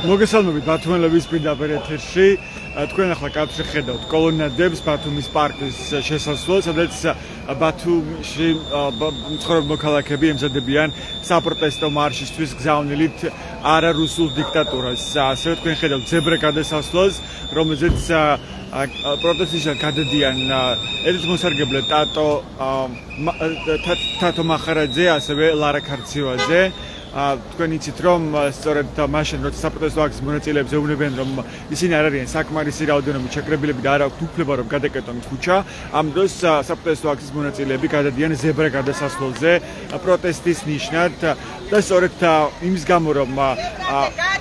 მოგესალმებით ბათუმელების პირდაპირ ეთერში. თქვენ ახლა კადრში ხედავთ კოლონადებს ბათუმის პარკის შესასვლელს, სადაც ბათუმში მცხოვრები მოქალაქეები ემზადებიან საპროტესტო მარშისთვის გზავნილით არარუსულ დიქტატურას. ასევე თქვენ ხედავთ ზებრა გადასასვლელს, რომელზეც პროტესტისგან გადადიან ერთ მოსარგებლე თათო მახარაძე, ასევე ლარა ქარციევაძე. თქვენ იცით რომ სწორედ მაშინ როცა საპროტესტო აქციის მონაწილეებს ეუბნებიან რომ ისინი არ არიან საკმარისი რაოდენობით შეკრებილები და არ აქვთ უფლება რომ გადაკეტონ ქუჩა, ამ დროს საპროტესტო აქციის მონაწილეები გადადიან ზებრა გადასასვლელზე პროტესტის ნიშნად და სწორედ იმის გამო რომ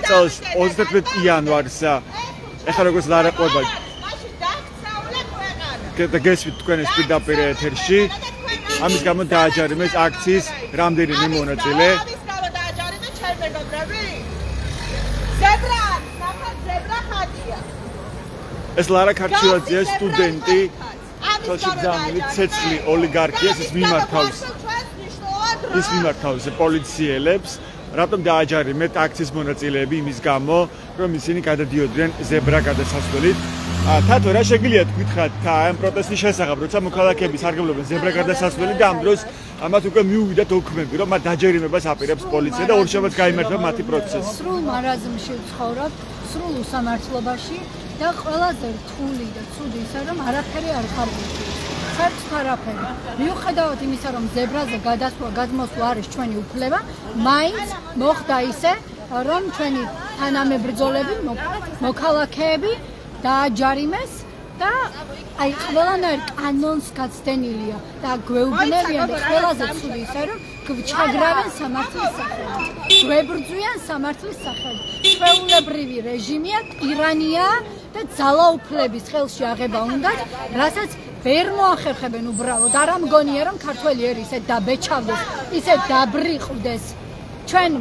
წელს 31 იანვარს ეხლა როგორც ლარა ყვება გესვით თქვენ ეს პირდაპირ ეთერში, ამის გამო დააჯარიმეს აქციის რამდენიმე მონაწილე. ეს ლარა ქარციევაძეა, სტუდენტი, ხელში გზავნილი ცეცხლი ოლიგარქიას, ის მიმართავს პოლიციელებს. რატომ დააჯარიმეთ აქციის მონაწილეები? იმის გამო, რომ ისინი გადადიოდნენ ზებრა გადასასვლელით. თათო, რა შეგიძლიათ გითხრათ ამ პროტესტის შესახებ, როცა მოქალაქეები სარგებლობენ ზებრა გადასასვლელით და ამ დროს ამათ უკვე მიუვიდათ ოქმები, რომ მათ დაჯერიმებას აპირებს პოლიცია და ორშაბათს გაიმართა მათი პროცესი. სრულ მარაზმში ვცხოვრობ, სრულ უსამართლობაში და ყველაზე რთული და ცუდი ისე რომ არაფერი არ ხარჯავს. საერთოდ არაფერი. მიუხედავად იმისა, რომ ზებრაზე გადმოსვლა არის ჩვენი უფლება, მაინც მოხდა ისე, რომ ჩვენი თანამებრძოლები, მოქალაქეები დააჯარიმეს და აი ყველანაირ კანონს გაცდენილია და გვეუბნებიან და ყველაზე ცუდი ისე რომ გვჩაგრავენ სამართლის სახელით. გვებრძვიან სამართლის სახელით. ჩვეულებრივი რეჟიმია, ტირანია და ძალაუფლების ხელში აღება უნდათ, რასაც ვერ მოახერხებენ უბრალოდ. არ ამგონია რომ ქართველი ერი ისე დაბეჭავდეს, ისე დაბრიყვდეს. ჩვენ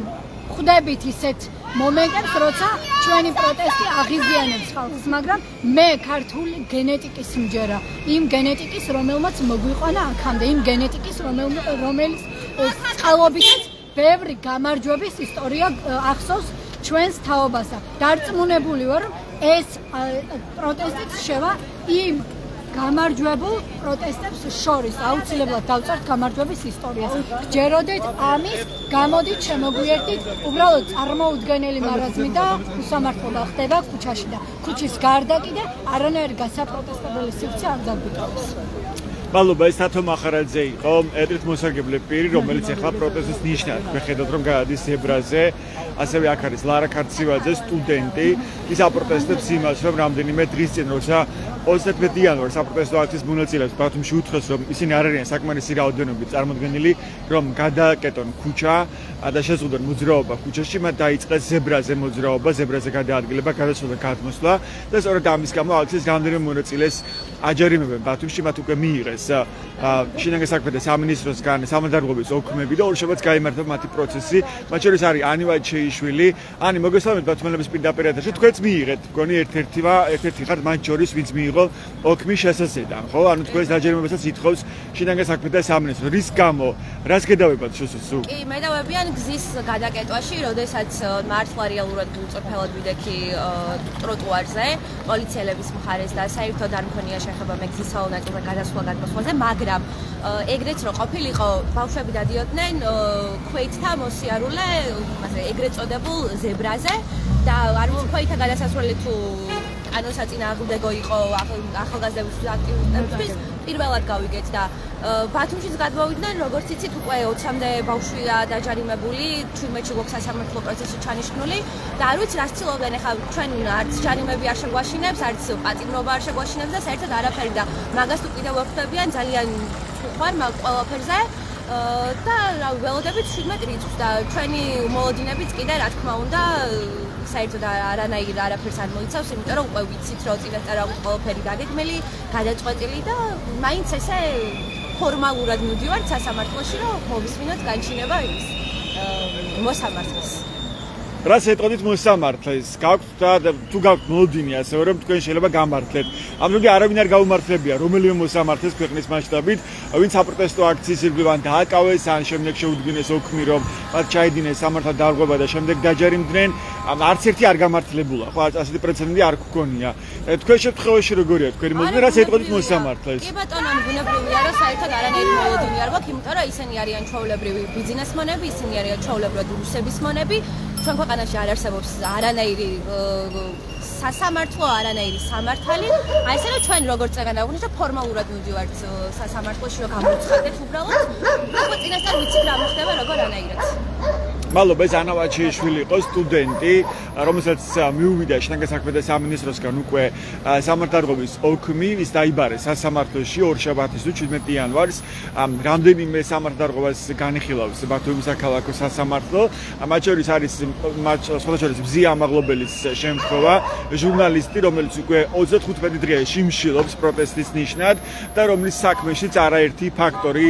ხვდებით ისეთ მომენტებს, როცა ჩვენი პროტესტი აღიზიანებს ხალხს, მაგრამ მე ქართული გენეტიკის მჯერა, იმ გენეტიკის, რომელმაც მოგვიყვანა აქამდე, იმ გენეტიკის, რომელიც წყალობითაც ბევრი გამარჯვების ისტორია ახსოვს ჩვენს თაობასა. დარწმუნებული ვარ, რომ ეს პროტესტიც შევა იმ გამარჯვებულ პროტესტებს შორის. აუცილებლად დავწერთ გამარჯვების ისტორიას. გჯეროდეთ ამის, გამოდით, შემოგვიერთდით, უბრალოდ წარმოუდგენელი მარაზმი და უსამართლობა ხდება ქუჩაში და ქუჩის გარდა კიდე არანაირი გასაპროტესტებელი სივრცე არ დაგვიტოვებს. მადლობა, ეს თათო მახარაძე იყო, ერთ მოსარგებლე პირი, რომელიც ახლა პროტესტის ნიშნად ვხედავთ რომ გადის ზებრაზე. ასევე აქ არის ლარა ქარციევაძე, სტუდენტი. ის აპროტესტებს იმას, რომ რამდენიმე დღის წინ, როცა 31 იანვარს საპროტესტო აქციის მონაწილეებს ბათუმში უთხრეს, რომ ისინი არ არიან საკმარისი რაოდენობით წარმოდგენილი, რომ გადააკეტონ ქუჩა და შეზღუდონ მოძრაობა ქუჩაში, მათ დაიწყეს ზებრაზე მოძრაობა, ზებრაზე გადაადგილება, გადასვლა და გადმოსვლა და სწორედ ამის გამო აქციის რამდენიმე მონაწილეს აჯარიმებენ ბათუმში, მათ უკვე მიიღეს შინაგან საქმეთა სამინისტროსგან სამართალდროობის ოქმები და ორშაბათს გაიმართა მათი პროცესი. მათ შორის არის ანი ვაჩეიშვილი. ანი, მოგესალმებით ბათუმელების პირდაპირ ეთერში. თქვენც მიიღეთ, მგონი ერთ-ერთი ხართ მათ შორის, ვინც მიიღო ოქმის შესაძლებლად, ხო? ანუ თქვენს დაჯერიმებასაც ითხოვს შინაგან საქმეთა სამინისტრო. რის გამო? რას გედავებათ შესაძლო? კი, მე დავებიან გზის გადაკეტვაში, როდესაც მართლა რეალურად უწრფელად ვიდექი ტროტუარზე, პოლიციელების მხარეს და საერთოდ არ მქონია შეხება მე გზის სავალ ნაწილზე გადასვლა-გადმოსვლაზე, მაგრამ ეგრეც რო ყოფილიყო, ბავშვები დადიოდნენ ქვეითთა მოსიარულე, იმაზე ეგრეთ წოდებულ ზებრაზე და არ მქონია გადასასვლელი თუ კანონსაწინააღმდეგო იყო ახალგაზრდების აქტივისტებისთვის, პირველად გავიგეთ და ბათუმშიც გადმოვიდნენ, როგორც იცით, უკვე 20-მდე ბავშვია დაჯარიმებული, 17-ში გვაქვს სასამართლო პროცესი ჩანიშნული და არ ვიცი, რას ცდილობენ ახლა ჩვენ არც ჯარიმები არ შეგვაშინებს, არც პატიმრობა არ შეგვაშინებს და საერთოდ არაფერი და მაგას თუ კიდევ ვეხვდებიან ძალიან ხوار მაგ ყველაფერზე და ველოდებით 17 რიცხვს და ჩვენი მოლოდინებიც კიდე რა თქმა უნდა საერთოდ არანაირ არაფერს არ მოიცავს, იმიტომ რომ უკვე ვიცით, რომ წინასწარ აქვს ყველაფერი დაგეგმილი, გადაწყვეტილი და მაინც ესე ფორმალურად მივდივართ სასამართლოში, რომ მოვისმინოთ განჩინება იმის მოსამართლეს. რაც ეტყოდით მოსამართლეს, გაქვთ და თუ გაქვთ მოლოდინი, ასე რომ თქვენ შეიძლება გამართლეთ. ამ დროინდელი არავინ არ გაუმართლებია რომელიმე მოსამართლეს ქვეყნის მასშტაბით, ვინც საპროტესტო აქციის ირგვლივ დააკავეს, ან შემდეგ შეუდგინეს ოქმი, რომ მათ ჩაიდინეს სამართალ დარღვევა და შემდეგ დაჯერიმდნენ, არც ერთი არ გამართლებულა. ხო, ასეთი პრეცედენტი არ გქონია. თქვენ შემთხვევაში როგორია თქვენი მოლოდინი, რაც ეტყოდით მოსამართლეს? კი ბატონო, ბუნებრივია, რომ საერთოდ არანაირი მოლოდინი არ გვაქვს, იმიტომ რომ ისინი არიან ჩვეულებრივი ბიზნესმენები, ისინი არიან ჩვეულებრივად რუსების მონები. ჩვენ ქვეყანაში არ არსებობს არანაირი სასამართლო, არანაირი სამართალი. აი ესე რომ ჩვენ როგორც წეგან აღვნიშნეთ, ფორმალურად მივდივართ სასამართლოში, რომ გამოვცხადეთ უბრალოდ. ახლა წინასწარ ვიცით რა მოხდება როგორანაირად. მადლობა, ეს ანა ვაჩიშვილი იყო სტუდენტი, რომელსაც მიუვიდა შინაგან საქმეთა სამინისტროსგან უკვე სამართალდარღვევის ოქმი, ის დაიბარეს სასამართლოში ორშაბათის 17 იანვარს. რამდენიმე სამართალდარღვევას განიხილავს ბათუმის საქალაქო სასამართლო. მათ შორის არის სხვადასხვა ამაღლობელის შემთხვევა, ჟურნალისტი, რომელიც უკვე 35 დღეა შიმშილობს პროტესტის ნიშნად და რომლის საქმეშიც არაერთი ფაქტორი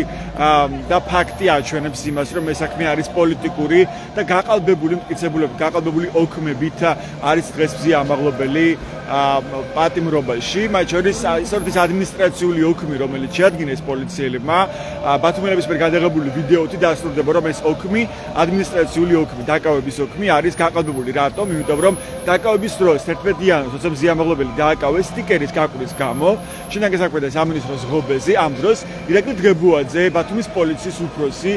და ფაქტი აჩვენებს იმას, რომ ეს საქმე არის პოლიტიკური და გაყალბებული მტკიცებულებით, გაყალბებული ოქმებით არის დღეს მზია ამაღლობელი პატიმრობაში. მათ შორის ისეთი ადმინისტრაციული ოქმი, რომელიც შეადგინეს პოლიციელებმა, ბათუმელების მიერ გადაღებული ვიდეოთი დასტურდება, რომ ეს ოქმი, ადმინისტრაციული ოქმი, დაკავების ოქმი არის გაყალბებული. რატომ? იმიტომ რომ დაკავების დროს 11 იანვარს, როცა მზია ამაღლობელი დააკავეს სტიკერის გაკვრის გამო, შინაგან საქმეთა სამინისტროს ღობეზე ამ დროს ირაკლი დგებუაძე, ბათუმის პოლიციის უფროსი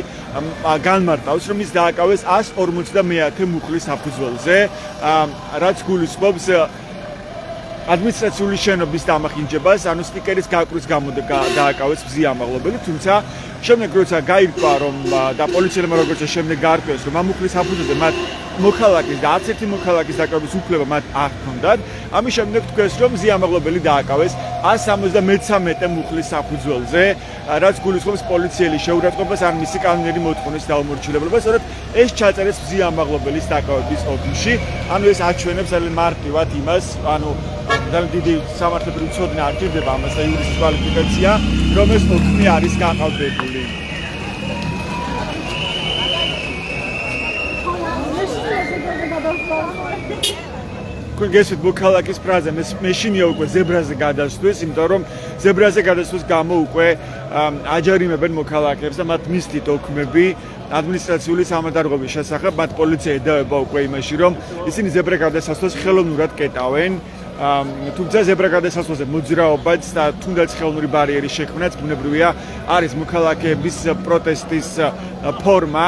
განმარტავს, რომ ის დააკავეს 150 მუხლის საფუძველზე, რაც გულისხმობს ადმინისტრაციული შენობის დამახინჯებას, ანუ სტიკერის გაკვრის გამო დააკავეს მზია ამაღლობელი, თუმცა შემდეგ როცა გაირკვა, რომ და პოლიციელებმა როგორც შემდეგ გაარკვიეს, რომ ამ მუხლის საფუძველზე მათ მოქალაქის და არც ერთი მოქალაქის დაკავების უფლება მათ არ ჰქონდათ, ამის შემდეგ თქვეს, რომ მზია ამაღლობელი დააკავეს 173 მუხლის საფუძველზე, რაც გულისხმობს პოლიციელის შეურაცხყოფას ან მისი კანონიერი მოთხოვნის დაუმორჩილებლობას, სწორედ ეს ჩაწერეს მზია ამაღლობელის დაკავების ოქმში, ანუ ეს აჩვენებს ძალიან მარტივად იმას, ანუ ძალიან დიდი სამართლებრივი ცოდნა არ ჭირდება ამას და იურისტის კვალიფიკაცია, რომ ეს ოქმი არის გაყალბებული. Kun gesvit მოქალაქის ფრაზა მე შინია უკვე ზებრაზე გადასვლის, იმიტომ რომ ზებრაზე გადასვლის გამო უკვე აჯარიმებენ მოქალაქეებს და მათ მისდით ოქმები ადმინისტრაციული სამართალდარღვევის შესახებ, მათ პოლიცია ედავება უკვე იმაში, რომ ისინი ზებრა გადასასვლელს ხელოვნურად კეტავენ. თუმცა ზებრა გადასასვლელზე მოძრაობაც და თუნდაც ხელოვნური ბარიერის შექმნაც ბუნებრივია არის მოქალაქეების პროტესტის ფორმა.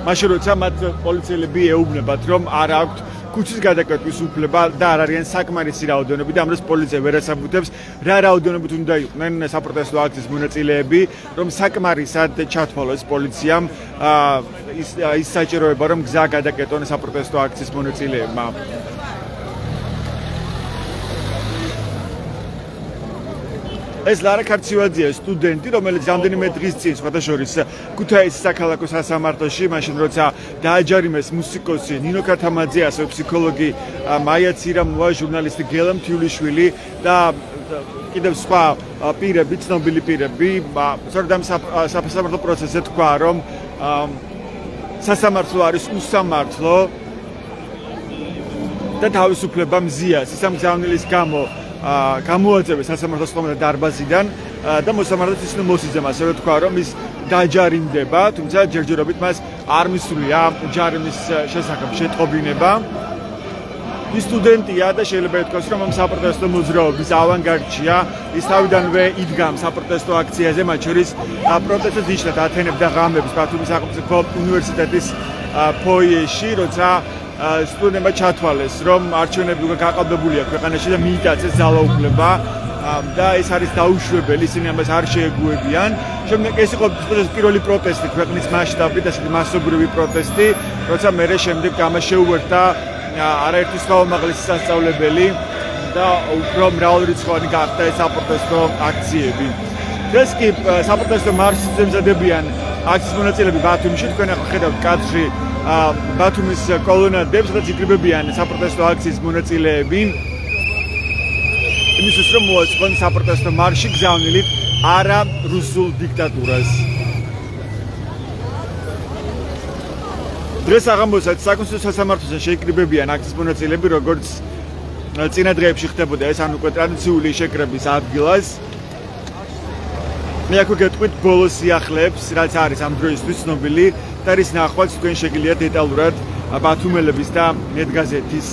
მაშინ როცა მათ პოლიციელები ეუბნებათ, რომ არ აქვთ ქუჩის გადაკეტვის უფლება და არ არიან საკმარისი რაოდენობით, ამ დროს პოლიცია ვერ ასაბუთებს რა რაოდენობით უნდა იყვნენ საპროტესტო აქციის მონაწილეები, რომ საკმარისად ჩათვალოს პოლიციამ ის საჭიროება, რომ გზა გადაკეტონ საპროტესტო აქციის მონაწილეებმა. ეს ლარა ქარცივაძეა სტუდენტი, რომელიც რამდენიმე დღის წინ სხვადასხვა ქუთაისის საქალაქო სასამართლოში, მაშინ როცა დააჯარიმეს მუსიკოსი ნინო ქათამაძე, ასევე ფსიქოლოგი მაია ცირამოვა, ჟურნალისტი გელა მთიულიშვილი და კიდევ სხვა პირები, ცნობილი პირები, სწორედ ამ სასამართლო პროცესზე თქვა, რომ სასამართლო არის უსამართლო და თავისუფლება მზია სისამგზავნელის გამო გამოაწევეს სასამართლოს ხომალდა დარბაზიდან და მოსამართლეც ისინი მოსიძებენ, ასევე თქვა, რომ ის დაჯარიმდება, თუმცა ჯერჯერობით მას არ მისურვია ჯარიმის შესახებ შეტყობინება. ის სტუდენტია და შეიძლება ითქვას, რომ ამ საპროტესტო მოძრაობის ავანგარდშია, ის თავიდანვე იდგამს საპროტესტო აქციაზე, მათ შორის პროტესტის ნიშნად ათენებდა ღამებს ბათუმის სახელმწიფო უნივერსიტეტის ფოიეში, როცა სტუდენტებმა ჩათვალეს, რომ არჩევნები უკვე გაყალბებულია ქვეყანაში და მიიტაცეს ძალაუფლება და ეს არის დაუშვებელი, ისინი ამას არ შეეგუებიან. შემდეგ ეს იყო პირველი პროტესტი ქვეყნის მასშტაბით, ასეთი მასობრივი პროტესტი, როცა მერე შემდეგ გამაშეუერთა არაერთი სხვა უმაღლესი სასწავლებელი და უფრო მრავალრიცხოვანი გახდა ეს საპროტესტო აქციები. დღეს კი საპროტესტო მარშს ემზადებიან აქციის მონაწილეები ბათუმში, თქვენ ახლა ხედავთ კადრში ბათუმის კოლონადებს, სადაც იკრიბებიან საპროტესტო აქციის მონაწილეები. იმისთვის რომ მოაწყონ საპროტესტო მარში გზავნილით არა რუსულ დიქტატურას. დღეს აღამბოსაც საკონსტიტუციო სასამართლოსთან შეიკრიბებიან აქციის მონაწილეები, როგორც წინა დღეებში ხდებოდა ეს, ანუ უკვე ტრადიციული შეკრების ადგილას. მე აქ გეტყვით ბოლო სიახლეებს, რაც არის ამ დროისთვის ცნობილი და რის ნახვაც თქვენ შეგიძლიათ დეტალურად ბათუმელების და ნეტგაზეთის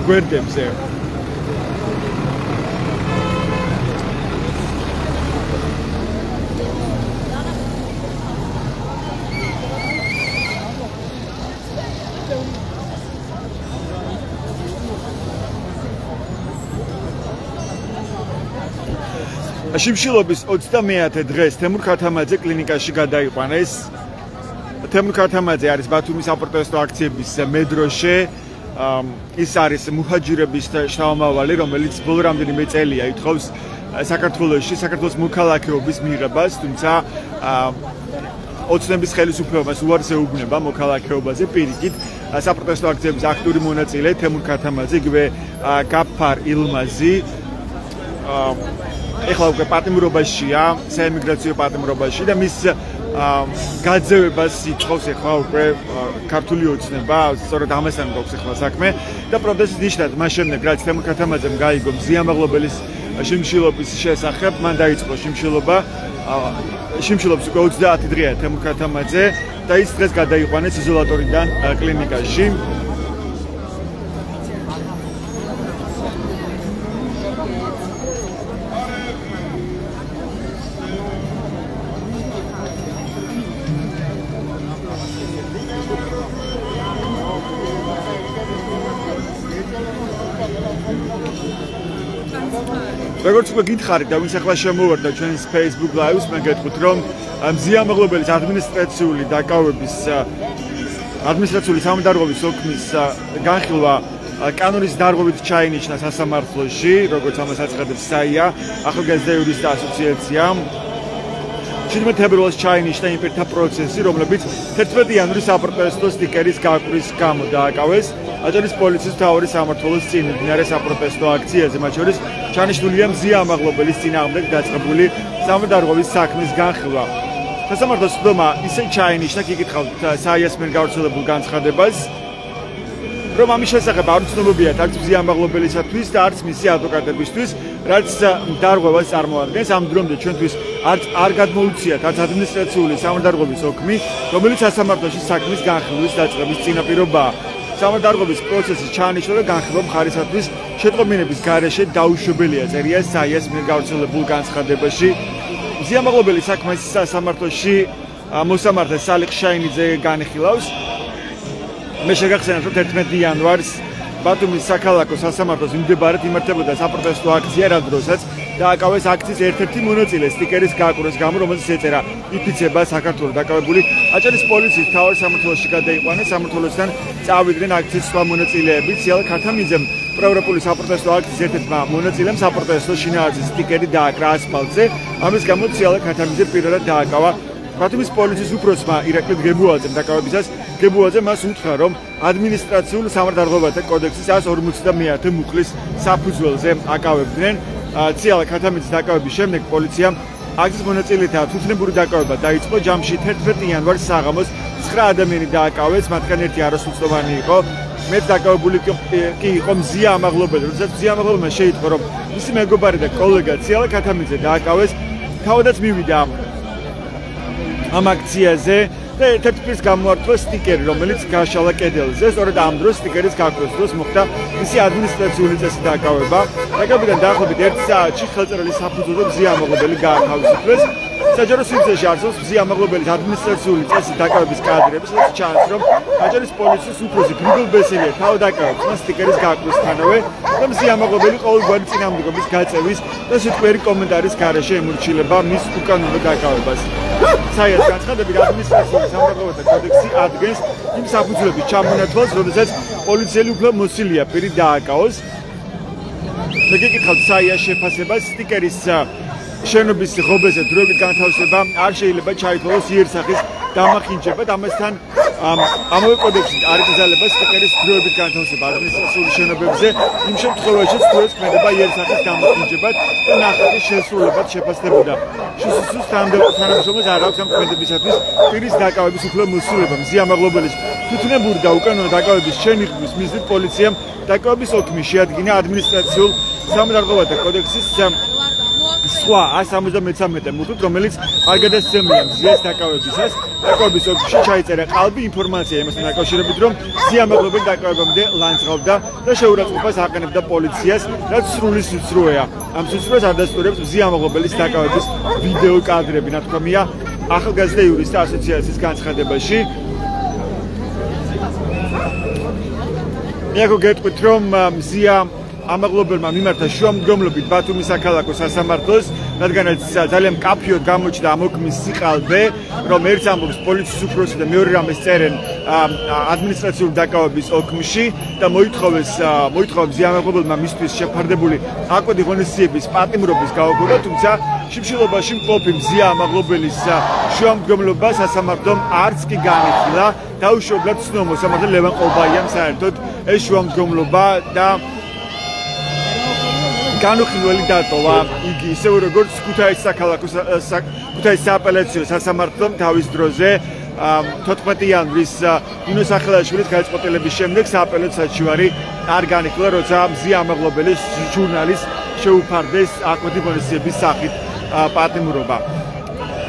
გვერდებზე. შიმშილობის 29 დღეს თემურ ქათამაძე კლინიკაში გადაიყვანეს. თემურ ქათამაძე არის ბათუმის საპროტესტო აქციების მედროშე. ის არის მუჰაჯირების შთამომავალი, რომელიც ბოლო რამდენიმე წელია ითხოვს საქართველოს მოქალაქეობის მიღებას, თუმცა ოცნების ხელისუფლებას უარს ეუბნება მოქალაქეობაზე პირიქით. საპროტესტო აქციების აქტიური მონაწილე თემურ ქათამაძე, იგივე გაფარ ილმაზი ეხლა უკვე პატიმრობაშია, საემიგრაციო პატიმრობაში და მის გაძევებას ითხოვს ეხლა უკვე ქართული ოცნება, სწორედ ამასთან გვაქვს ეხლა საქმე და პროტესტის ნიშნად მას შემდეგ რაც თემურ ქათამაძემ გაიგო მზიამაღლობელის შიმშილობის შესახებ, მან დაიწყო შიმშილობა. შიმშილობს უკვე 30 დღეა თემურ ქათამაძე და ის დღეს გადაიყვანეს იზოლატორიდან კლინიკაში. როგორც უკვე გითხარით და ვინც ახლა შემოვარდა ჩვენს Facebook Live-ს, მე გეტყვით, რომ მზიამაღლობელის ადმინისტრაციული სამდარღვევის ოქმის განხილვა კანონის დარღვევით ჩაინიშნა სასამართლოში, როგორც ამას აცხადებს საია, ახალგაზრდა იურისტთა ასოციაცია. 17 თებერვალს ჩაინიშნა იმ პირთა პროცესი, რომლებიც 11 იანვრის საპროტესტო სტიკერის გაკვრის გამო დააკავეს. აჭარის პოლიციის მთავარი სამმართველოს წინ მდინარე საპროტესტო აქციაზე, მათ შორის ჩანიშნულია მზიამაღლობელის წინააღმდეგ დაწყებული სამდარღვევის საქმის განხილვა. სასამართლოს ცდომა ისე ჩაინიშნა, გიკითხავთ საიას მიერ გავრცელებულ განცხადებას, რომ ამის შესახებ არ ცნობებია არც მზიამაღლობელისათვის და არც მისი ადვოკატებისთვის, რაც დარღვევას წარმოადგენს. ამ დრომდე ჩვენთვის არ გადმოუციათ არც ადმინისტრაციული სამდარღვევის ოქმი, რომელიც სასამართლოში საქმის განხილვის დაწყების წინაპირობაა. სამდარღვევის პროცესის ჩაანიშნა და განხილვა მხარისათვის შეტყობინების გარეშე დაუშვებელია, წერია საიას მიერ გავრცელებულ განცხადებაში. მზიამაღლობელი საქმეს სასამართლოში მოსამართლე სალიხ შაინიძე განხილავს. მე შეგახსენებთ, რომ 11 იანვარს ბათუმის საქალაქო სასამართლოს მიმდებარედ იმართებოდა საპროტესტო აქცია, რა დროსაც დააკავეს აქციის ერთ-ერთი მონაწილე სტიკერის გაკვრის გამო, რომელზეც ეწერა იფიცება საქართველოს დაკავებული. აჭარის პოლიციის მთავარ სამმართველოში გადაიყვანეს, სამმართველოსთან წავიდნენ აქციის სხვა მონაწილეები. ციალა ქათამიძემ პროევროპული საპროტესტო აქციის ერთ-ერთმა მონაწილემ საპროტესტო შინაარსის სტიკერი დააკრა ასფალტზე. ამის გამო ციალა ქათამიძე პირველად დააკავა ბათუმის პოლიციის უფროსმა ირაკლი გებუაძემ დაკავებისას. გებუაძე მას უთხრა, რომ ადმინისტრაციულ სამართალდარღვევათა კოდექსის 159 მუხლის საფუძველზე აკავებდნენ. ციალა ქათამიძის დაკავების შემდეგ პოლიციამ აქციის მონაწილეთა თვითნებური დაკავება დაიწყო. ჯამში 11 იანვარს საღამოს 9 ადამიანი დააკავეს, მათგან ერთი არასრულწლოვანი იყო. მეც დაკავებული კი იყო მზიამაღლობელი, როდესაც მზიამაღლობელმა შეიტყო, რომ მისი მეგობარი და კოლეგა ციალა ქათამიძე დააკავეს, თავადაც მივიდა ამ აქციაზე და ერთ-ერთი პირს გამოართვა სტიკერი, რომელიც გაშალა კედელზე. სწორედ ამ დროს სტიკერის გაკვრის დროს მოხდა მისი ადმინისტრაციული წესით დაკავება. დაკავებიდან დაახლოებით 1 საათში ხელწერილი საფუძველზე მზიამაღლობელი გაათავისუფლეს. საჯარო სივრცეში არსებობს მზიამაღლობელის ადმინისტრაციული წესით დაკავების კადრები, სადაც ჩანს, რომ აჭარის პოლიციის უფროსი გრიგოლ ბესელია თავად დაკავებს მას სტიკერის გაკვისთანავე და მზიამაღლობელი ყოველგვარი წინამორბედის გაწევის და სიტყვიერი კომენტარის გარეშე ემორჩილება მის უკანონო დაკავებას. საიას განცხადებით ადმინისტრაციული სამართალდარღვევათა კოდექსი ადგენს იმ საფუძვლების ჩამონათვალს, როდესაც პოლიციელი უფრო მოსილია პირი დააკავოს. მე გეკითხავთ საიას შეფასებას სტიკერის შენობის ღობეზე დროებით განთავსება არ შეიძლება ჩაითვალოს იერსახის დამახინჯება და ამასთან ამავე კოდექსში არ იგზავნება სტიკერის დროებით განთავსება ადმინისტრაციული შენობებზე იმ შემთხვევაში თუ ეს ქმედება იერსახის გამოყენებად და ნახატის შესრულებად შეფასდებოდა. შსს თანამშრომლებს არ აქვს ამ ქმედებისათვის პირის დაკავების უფლება მოსულება. მზია მაღლობელის თვითნებური და უკანონო დაკავების შენიღბვის მიზნით პოლიციამ დაკავების ოქმი შეადგინა ადმინისტრაციულ სამართლებათა კოდექსის სხვა 173 მუხლით, რომელიც არ გადასცემია მზიას დაკავებისას. დაკავების ოქში ჩაიწერა ყალბი ინფორმაცია იმასთან დაკავშირებით, რომ მზია მაღლობელი დაკავებამდე ლანძღავდა და შეურაცხყოფას აყენებდა პოლიციას, რაც სრული სიცრუეა. ამ სიცრუეს ადასტურებს მზია მაღლობელის დაკავების ვიდეო კადრები, ნათქვამია ახალგაზრდა იურისტთა ასოციაციის განცხადებაში. მე აქ გეტყვით, რომ მზია ამაღლობელმა მიმართა შუამდგომლობით ბათუმის საქალაქო სასამართლოს, რადგანაც ძალიან მკაფიოდ გამოჩნდა ამ ოქმის სიყალბე, რომ ერთ ამბობს პოლიციის უფროსი და მეორე რამეს წერენ ადმინისტრაციული დაკავების ოქმში და მოითხოვა მზია ამაღლობელმა მისთვის შეფარდებული აკვეთი ღონისძიების პატიმრობის გაუქმება, თუმცა შიმშილობაში მყოფი მზია ამაღლობელის შუამდგომლობა სასამართლომ არც კი განიხილა. დაუშვებლად ცნო მოსამართლე ლევან ყოლბაიამ საერთოდ ეს შუამდგომლობა და განუხილველი დატოვა. იგი ისევე როგორც ქუთაისის სააპელაციო სასამართლომ თავის დროზე 14 იანვრის ნინო სახელაშვილის გადაწყვეტილების შემდეგ სააპელაციო საჩივარი არ განიხილა, როცა მზია ამაღლობელის ჟურნალის შეუფარდეს აკვეთი ღონისძიების სახით პატიმრობა.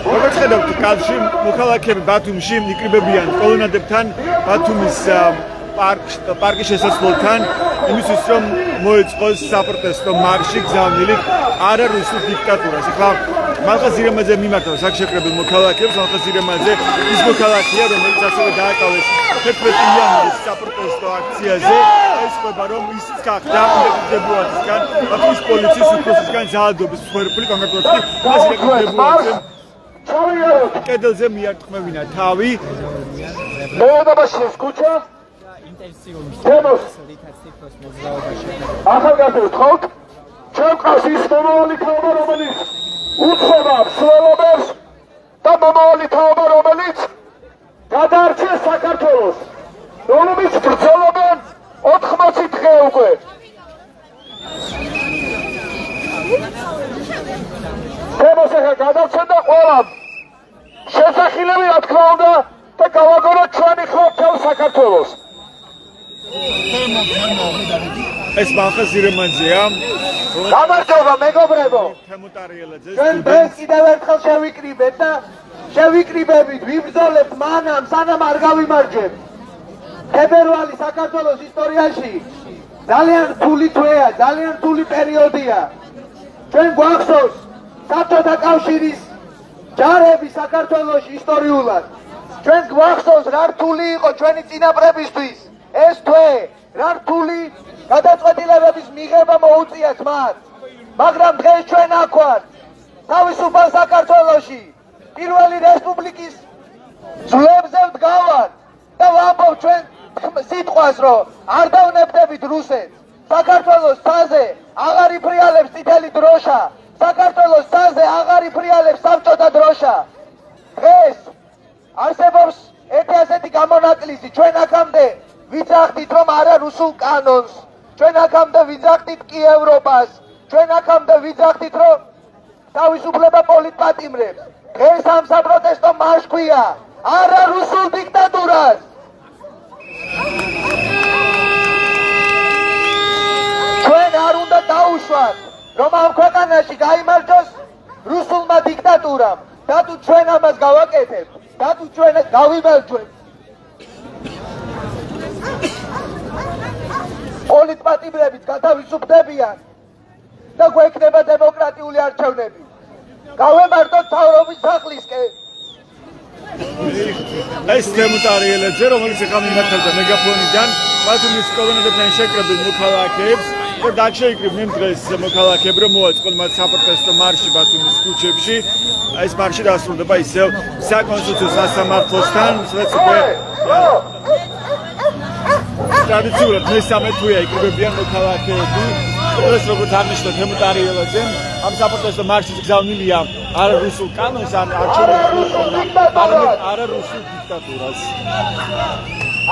როგორც ხედავთ, კადრში მოქალაქეები ბათუმში იკრიბებიან კოლონადებთან ბათუმის პარკის შესასვლელთან იმისთვის, რომ მოეწყოს საპროტესტო მარში გზავნილი არარუსულ დიქტატურას. ახლა მალხაზ ირემაძე მიმართავ საქშეკრებილ მოქალაქეებს, მალხაზ ირემაძე ის მოქალაქეა, რომელიც ასევე დააკავეს 11 იანვრის საპროტესტო აქციაზე. ეს ხდება, რომ ისიც გახდა დებუატისგან, ბათუმის პოლიციის უფროსისგან ძალადობის მსხვერპლი, კონკრეტულად ეს დებუატი კედელზე მიარტყმევინა თავი. მეოდაბაშის ქუჩა თემოს ახალგაზრდებს ხოთ, ჩვენ ყავს ის მომავალი თაობა, რომელიც უცხობა მსვლელობებს და მომავალი თაობა, რომელიც გადაარჩეს საქართველოს, რომლებიც ბრძოლობენ 80 დღე უკვე. თემოს ახლა გადავცემდა ყველამ შესახილები, რა თქმა უნდა, და გავაგონოთ ჩვენი ხმობთელ საქართველოს. ეს მალხაზ ირემაძეა. გამარჯობა მეგობრებო. თემუტარიელაძე. ჩვენ დღეს კიდევ ერთხელ შევიკრიბეთ და შევიკრიბებით, ვიბრძოლებთ მანამ, სანამ არ გავიმარჯვებთ. თებერვალი საქართველოს ისტორიაში ძალიან რთული თვეა, ძალიან რთული პერიოდია. ჩვენ გვახსოვს საბჭოთა კავშირის ჯარები საქართველოში ისტორიულად. ჩვენ გვახსოვს რა რთული იყო ჩვენი წინაპრებისთვის ეს თვე, რა რთული გადაწყვეტილებების მიღება მოუწიათ მათ. მაგრამ დღეს ჩვენ აქ ვართ თავისუფალ საქართველოში, პირველი რესპუბლიკის ძვლებზე ვდგავართ და ვამბობ ჩვენ სიტყვას, რომ არ დავნებდებით რუსეთს. საქართველოს ცაზე აღარ იფრიალებს წითელი დროშა, საქართველოს ცაზე აღარ იფრიალებს საბჭოთა დროშა. დღეს არსებობს ერთი ასეთი გამონაკლისი, ჩვენ აქამდე ვიძახდით რომ არა რუსულ კანონს, ჩვენ აქამდე ვიძახდით კი ევროპას, ჩვენ აქამდე ვიძახდით რომ თავისუფლება პოლიტპატიმრებს. დღეს ამ საპროტესტო მარშს ქვია არა რუსულ დიქტატურას. ჩვენ არ უნდა დაუშვათ რომ ამ ქვეყანაში გაიმარჯვოს რუსულმა დიქტატურამ. და თუ ჩვენ ამას გავაკეთებთ, და თუ ჩვენ გავიმარჯვებთ პოლიტპატიმრებით გათავისუფლებიან და გვექნება დემოკრატიული არჩევნები. გავემართოთ მთავრობის სახლისკენ. ეს თემუტარიელაძე, რომელიც ახლა მიმართავდა მეგაფონიდან ბათუმის კოლონადებთან შეკრებილ მოქალაქეებს, რომ დაგშეიკრიბნენ დღეს მოქალაქეები, რომ მოაწყონ მათ საპროტესტო მარში ბათუმის ქუჩებში. ეს მარში დასრულდება ისევ საკონსტიტუციო სასამართლოსთან, სადაც უკვე ტრადიციულად მესამე თვეა იკრიბებიან მოქალაქეები. ეს როგორც აღნიშნა თემუტარიელაძემ, ამ საპროტესტო მარშის გზავნილია არა რუსულ კანონს ან არა რუსულ დიქტატურას.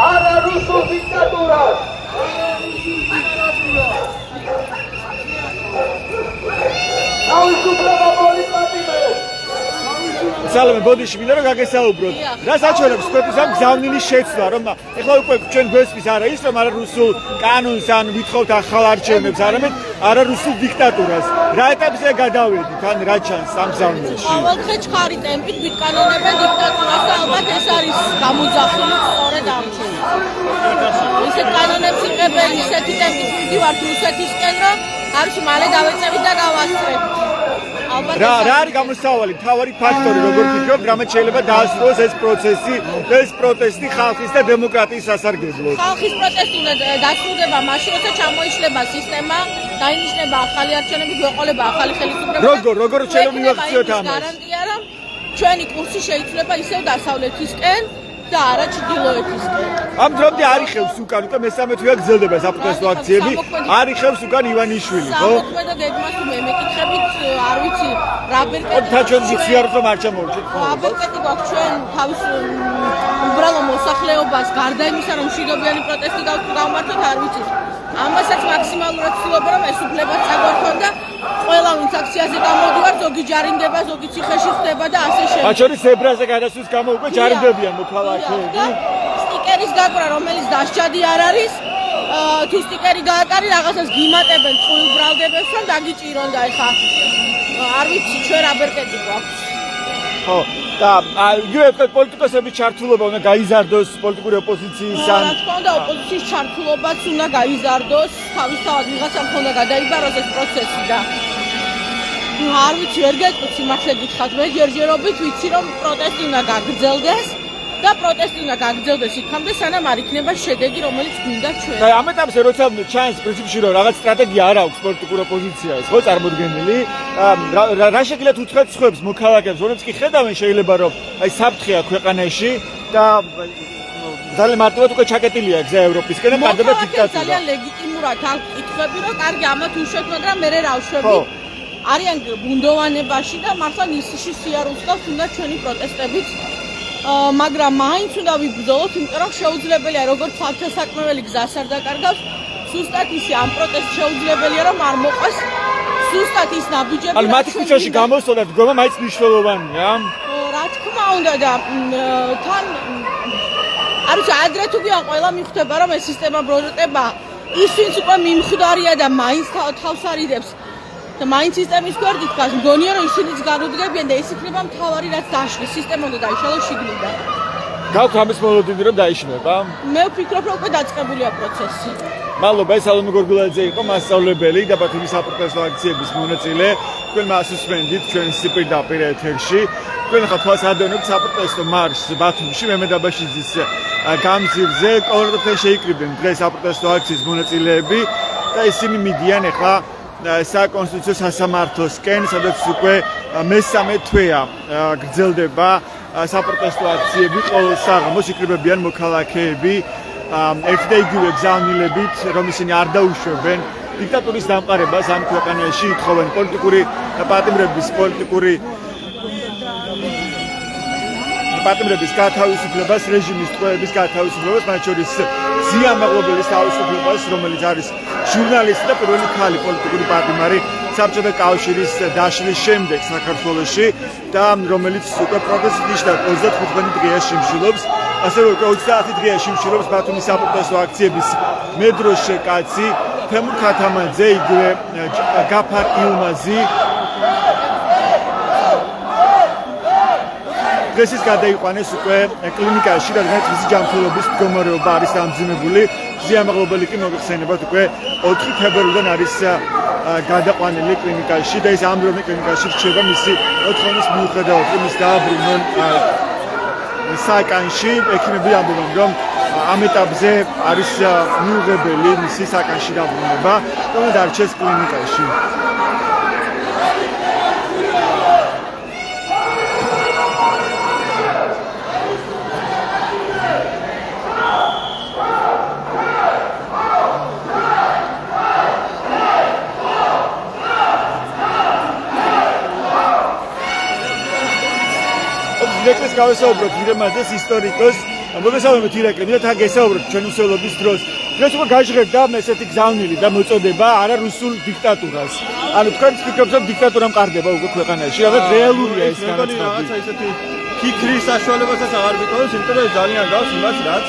არა რუსულ დიქტატურას. თავისუფლება პოლიტიკאים. სალამე ბოდიში მინდა რომ გაგესაუბროთ. რა საჩვენებს თქვენთვის ამ გზავნილის შეცვლა, რომ ეხლა უკვე ჩვენ გვესმის არა ის რომ არა რუსულ კანონს ან ვითხოვთ ახალ არჩევნებს, არამედ არა რუსულ დიქტატურას. რა ეტაპზე გადავედით ან რა ჩანს ამ გზავნილში? ყოველდღე ჩქარი ტემპით ვიტკანონებენ დიქტატურას და ალბათ ეს არის გამოძახილი სწორედ ამ ჩვენს. ისეთ კანონებს იღებენ ისეთი ტემპით ვიდივართ რუსეთისკენ, რომ არის მალე დავეწევით და გავასწრებთ. რა არის გამოსავალი, მთავარი ფაქტორი, როგორ ფიქრობთ, რამაც შეიძლება დაასრულოს ეს პროცესი, ეს პროტესტი ხალხის და დემოკრატიის სასარგებლოდ? ხალხის პროტესტი უნდა დასრულდება მაშინ, როცა ჩამოიშლება სისტემა, დაინიშნება ახალი არჩევნები, გვეყოლება ახალი ხელისუფლება. როგორ შეიძლება მივახციოთ ამას? გარანტია, რომ ჩვენი კურსი შეიცვლება ისევ დასავლეთისკენ და არა ჩრდილოეთისკენ. ამ დრომდე არ იხევს უკან, უკვე მესამე თვეა გრძელდება საპროტესტო აქციები, არ იხევს უკან ივანიშვილი, ხო? სამოქმედო გეგმას თუ მეკითხებით, არ ვიცი, რა ბერკეტი. და ჩვენ გიხსნიაროთ რომ არ ჩამოვიჭეთ. აბერკეტი გვაქვს ჩვენ თავის უბრალო მოსახლეობას, გარდა იმისა, რომ მშვიდობიანი პროტესტი გავმართოთ, არ ვიცი. ამასაც მაქსიმალურად ვცდილობ, რომ ეს უფლება წაგვართონ და ყველა ვინც აქციაზე გამოდივარ, ზოგი ჯარიმდება, ზოგი ციხეში ხდება და ასე შემდეგ. მათ შორის ზებრაზე გადასვლის გამო უკვე ჯარიმდებიან მოქალაქეები. სტიკერის გაკვრა, რომელიც დასჯადი არ არის, თუ სტიკერი გააკარი, რაღაცას გიმატებენ წყვილ ბრალდებებს, რომ დაგიჭირონ და ეხა არ ვიცი, ჩვენ რა ბერკეტი გვაქვს. ხო, და იგივე პოლიტიკოსების ჩართულობა უნდა გაიზარდოს პოლიტიკური ოპოზიციის ან რა თქმა უნდა, ოპოზიციის ჩართულობაც უნდა გაიზარდოს, თავისთავად ვიღაცამ უნდა გადაიბაროს ეს პროცესი და არ ვიცი, ვერ გეტყვით სიმართლე გითხრათ, მე ჯერჯერობით ვიცი, რომ პროტესტი უნდა გაგრძელდეს და პროტესტი უნდა გაგრძელდეს იქამდე, სანამ არ იქნება შედეგი, რომელიც გვინდა ჩვენ. და ამ ეტაპზე როცა ჩანს პრინციპში რომ რაღაც სტრატეგია არ აქვს პოლიტიკურ ოპოზიციას, ხო წარმოდგენილი, რა შეგიძლიათ უთხრათ სხვებს მოქალაქეებს, რომლებიც კი ხედავენ შეიძლება რომ აი საფრთხეა ქვეყანაში და ძალიან მარტივად უკვე ჩაკეტილია გზა ევროპისკენ და პარდება დიქტატურა. ძალიან ლეგიტიმურად აქვს კითხვები, რომ კარგი ამათ უშვებ, მაგრამ მე რა ვშვები? არიან ბუნდოვანებაში და მართლა ნისლში სიარულს გავს უნდა ჩვენი პროტესტებით. მაგრამ მაინც უნდა ვიბრძოლოთ, იმიტომ რომ შეუძლებელია როგორც თავთასაკმეველი გზას არ დაკარგავს, ზუსტად ისე ამ პროტესტს შეუძლებელია რომ არ მოყვეს ზუსტად ის ნაბიჯები. ანუ მათი ქუჩაში გამოსვლა და დგომა მაინც მნიშვნელოვანია. რა თქმა უნდა და თან არ ვიცი, ადრე თუ გიან ყველა მიხვდება რომ ეს სისტემა ბროჟეტება ის ვინც უკვე მიმხვდარია და მაინც თავს არიდებს და მაინც სისტემის გვერდით დგას, მგონია რომ ისინიც განუდგებიან და ეს იქნება მთავარი რაც დაშლის სისტემა უნდა დაიშალოს შიგნიდან. გაქვთ ამის მოლოდინი რომ დაიშლება? მე ვფიქრობ რომ უკვე დაწყებულია პროცესი. მადლობა, ეს ალონი გორგულაძე იყო მასწავლებელი და ბათუმის საპროტესტო აქციების მონაწილე. თქვენ მას უსმენდით ჩვენს პირდაპირ ეთერში. თქვენ ხართ თვალს ადევნებთ საპროტესტო მარშს ბათუმში მემედაბაშიძის გამზირზე. ყოველდღე შეიკრიბნენ დღეს საპროტესტო აქციის მონაწილეები და ისინი მიდიან ახლა საკონსტიტუციო სასამართლოსკენ, სადაც უკვე მესამე თვეა გრძელდება საპროტესტო აქციები. ყოველ საღამოს იკრიბებიან მოქალაქეები ერთი და იგივე გზავნილებით, რომ ისინი არ დაუშვებენ დიქტატურის დამყარებას ამ ქვეყანაში, ითხოვენ პოლიტიკური პატიმრების გათავისუფლებას, რეჟიმის ტყვეების გათავისუფლებას, მათ შორის ზია მაღლობელის თავისუფლებას, რომელიც არის ჟურნალისტი და პირველი ქალი პოლიტიკური პატიმარი საბჭოთა კავშირის დაშლის შემდეგ საქართველოში და რომელიც უკვე პროტესტის ნიშნად 35 დღეა შიმშილობს. ასევე უკვე 30 დღეა შიმშილობს ბათუმის საპროტესტო აქციების მედროშე კაცი, თემურ ქათამაძე, იგივე გაფარ იუმაზი. დღეს ის გადაიყვანეს უკვე კლინიკაში, რადგან მისი ჯანმრთელობის მდგომარეობა არის დამძიმებული. ზია მაღლობელი კი მოიხსენებათ უკვე 4 თებერვლიდან არის გადაყვანილი კლინიკაში და ის ამ დროის კლინიკაში რჩება მისი ოთხონის მიუხედავად, რომ ის დააბრუნონ საკანში. ექიმები ამბობენ, რომ ამ ეტაპზე არის მიუღებელი მისი საკანში დაბრუნება, რომ დარჩეს კლინიკაში. გავესაუბროთ ირემაძეს ისტორიკოს. მოგესალმებით ირაკლი, მე თან გესაუბროთ ჩვენ უსულობის დროს. დღეს უკვე გაჟღერდა ესეთი გზავნილი და მოწოდება არა რუსულ დიქტატურას. ანუ თქვენ ფიქრობთ რომ დიქტატურა მყარდება უკვე ქვეყანაში, რაღაც რეალურია ეს განაცხადი. რაღაცა ისეთი ფიქრის საშუალებასაც აღარ ვიტყოდოს, იმიტომ რომ ძალიან გავს იმას, რაც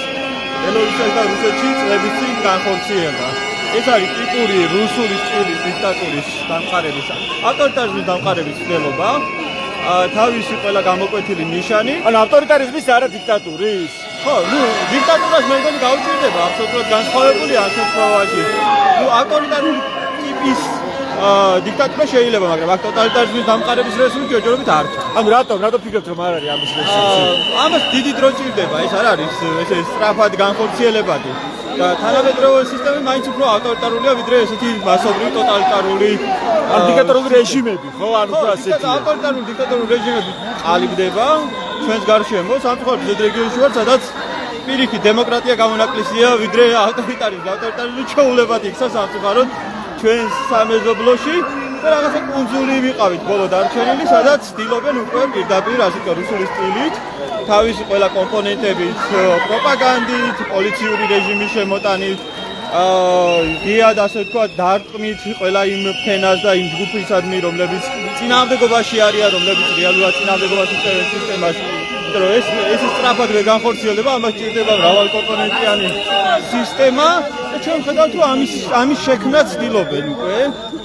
ბელორუსეთში და რუსეთში წლების წინ განხორციელდა. ეს არის ტიპური რუსული სტილის დიქტატურის დამყარების, ავტორიტარიზმის დამყარების ცდელობა. თავისი ყველა გამოკვეთილი ნიშანი. ანუ ავტორიტარიზმის არა დიქტატურის. ხო, დიქტატურას მე მგონი გაუჭირდება აბსოლუტურად განსხვავებული ამ შემთხვევაში. ავტორიტარული ტიპის დიქტატურა შეიძლება, მაგრამ ტოტალიტარიზმის დამყარების რესურსი ჯერჯერობით არ ჩანს. ანუ რატომ ფიქრობთ რომ არ არის ამის რესურსი? ამას დიდი დრო ჭირდება, ეს არ არის ესე სწრაფად განხორციელებადი. და თანამედროვე სისტემა მაინც უფრო ავტორიტარულია, ვიდრე ესეთი მასობრივი ტოტალიტარული დიქტატორული რეჟიმები, ხო? ანუ ასეთი. ავტორიტარული დიქტატორული რეჟიმები ყალიბდება ჩვენს გარშემო, სამწუხაროდ ზედ რეგიონში ვარ, სადაც პირიქით დემოკრატია გამონაკლისია, ვიდრე ავტორიტარიზმი. ავტორიტარიზმი ჩვეულებად იქცა სამწუხაროდ ჩვენს სამეზობლოში და რაღაცა კუნძული ვიყავით ბოლო დარჩენილი, სადაც ცდილობენ უკვე პირდაპირ ასეთი რუსული სტილით თავისი ყველა კომპონენტებით, პროპაგანდით, პოლიციური რეჟიმის შემოტანით, დიად ასე ვთქვათ, დარტყმით ყველა იმ ფენას და იმ ჯგუფისადმი, რომლებიც წინააღმდეგობაში არიან, რომლებიც რეალურად წინააღმდეგობაში წერენ სისტემას. იმიტომ რომ ეს სწრაფად ვერ განხორციელდება, ამას ჭირდება მრავალკომპონენტიანი სისტემა და ჩვენ ვხედავთ, რომ ამის შექმნა ცდილობენ უკვე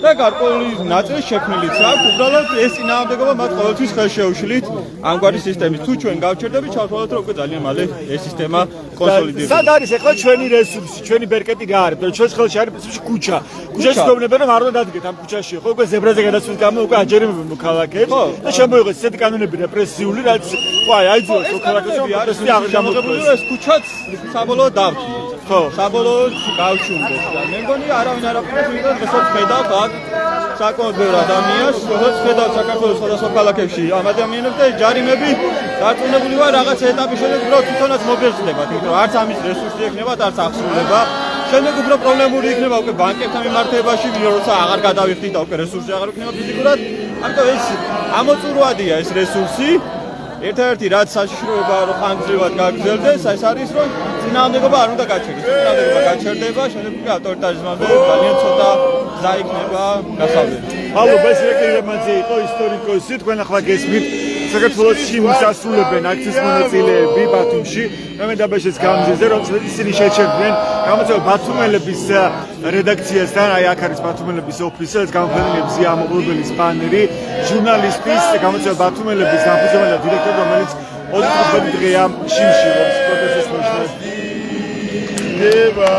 და გარკვეული ნაწილი შექმნილიც აქვს. უბრალოდ ეს წინააღმდეგობა მათ ყოველთვის ხელს შეუშლით ამგვარი სისტემის. თუ ჩვენ გავჩერდებით, ჩავთვალოთ, რომ უკვე ძალიან მალე ეს სისტემა კონსოლიდირდება. სად არის ახლა ჩვენი რესურსი, ჩვენი ბერკეტი რა არის? ჩვენს ხელში არის ქუჩა. ქუჩაში გვეუბნებიან, რომ არ უნდა დადგეთ ამ ქუჩაში. ხო, უკვე ზებრაზე გადასვლის გამო უკვე აჯერებენ მოქალაქეებს და შემოიღეს ესეთი კანონები რეპრესიული, რაც ხო აიძულეს მოქალაქეებს რომ პროტესტი არ გამოყენოს. ეს ქუჩაც საბოლოოდ დავთვალოთ. ხო, საბოლოოდ გავჩუმდეს და მე მგონი არავინ არ აპირებს, იმიტომ დღესაც ხედავთ აქ საკმაოდ ბევრ ადამიანს, როგორც ხედავთ საქართველოს სხვადასხვა ქალაქებში ამ ადამიანებს და ჯარიმები დარწმუნებული ვარ რაღაც ეტაპის შემდეგ უბრალოდ თვითონაც მობერძდებათ, იმიტომ რომ არც ამის რესურსი ექნებათ, არც აღსრულება. შემდეგ უფრო პრობლემური იქნება უკვე ბანკებთან მიმართებაში, როცა აღარ გადავიხდით და უკვე რესურსი აღარ იქნება ფიზიკურად. ამიტომ ეს ამოწურვადია ეს რესურსი. ერთ-ერთი რაც საშიშროება რომ ხანგრძლივად გაგრძელდეს, ეს არის რომ წინააღმდეგობა არ უნდა გაჩერდეს. წინააღმდეგობა გაჩერდება, შემდეგ უკვე ავტორიტარიზმამდე ძალიან ცოტა გზა იქნება გასავლელი. მადლობა, ეს ირაკლი იყო ისტორიკოსი, თქვენ ახლა გესმით საქართველოში მსასრულებენ აქციის მონაწილეები ბათუმში. მე დაბაშეს გამიზეზე, რომ ისინი შეჩერდნენ გამოცემა ბათუმელების რედაქციასთან, აი აქ არის ბათუმელების ოფისი, ეს გამოფენილია მზია ამოღლობელის ბანერი, ჟურნალისტის გამოცემა ბათუმელების დამფუძნებელი და დირექტორი, რომელიც 25 დღეა შიმში რობს პროტესტის ნიშნებს. დება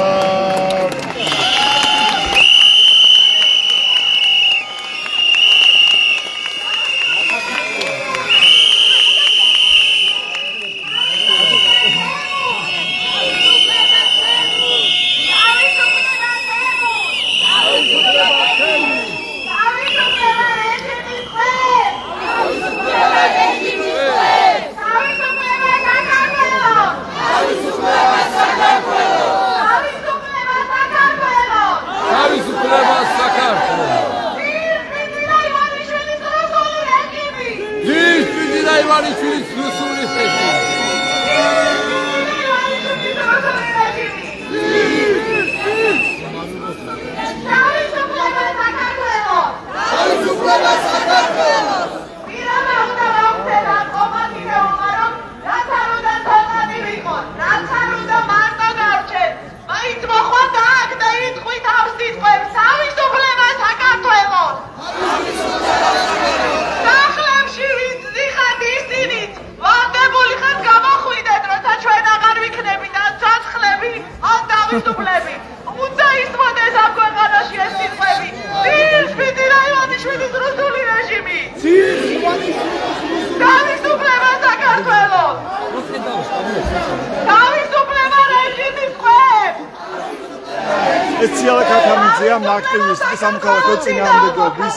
სიალა ქათამიძეა აქტივისტი და სამოქალაქო წინააღმდეგობის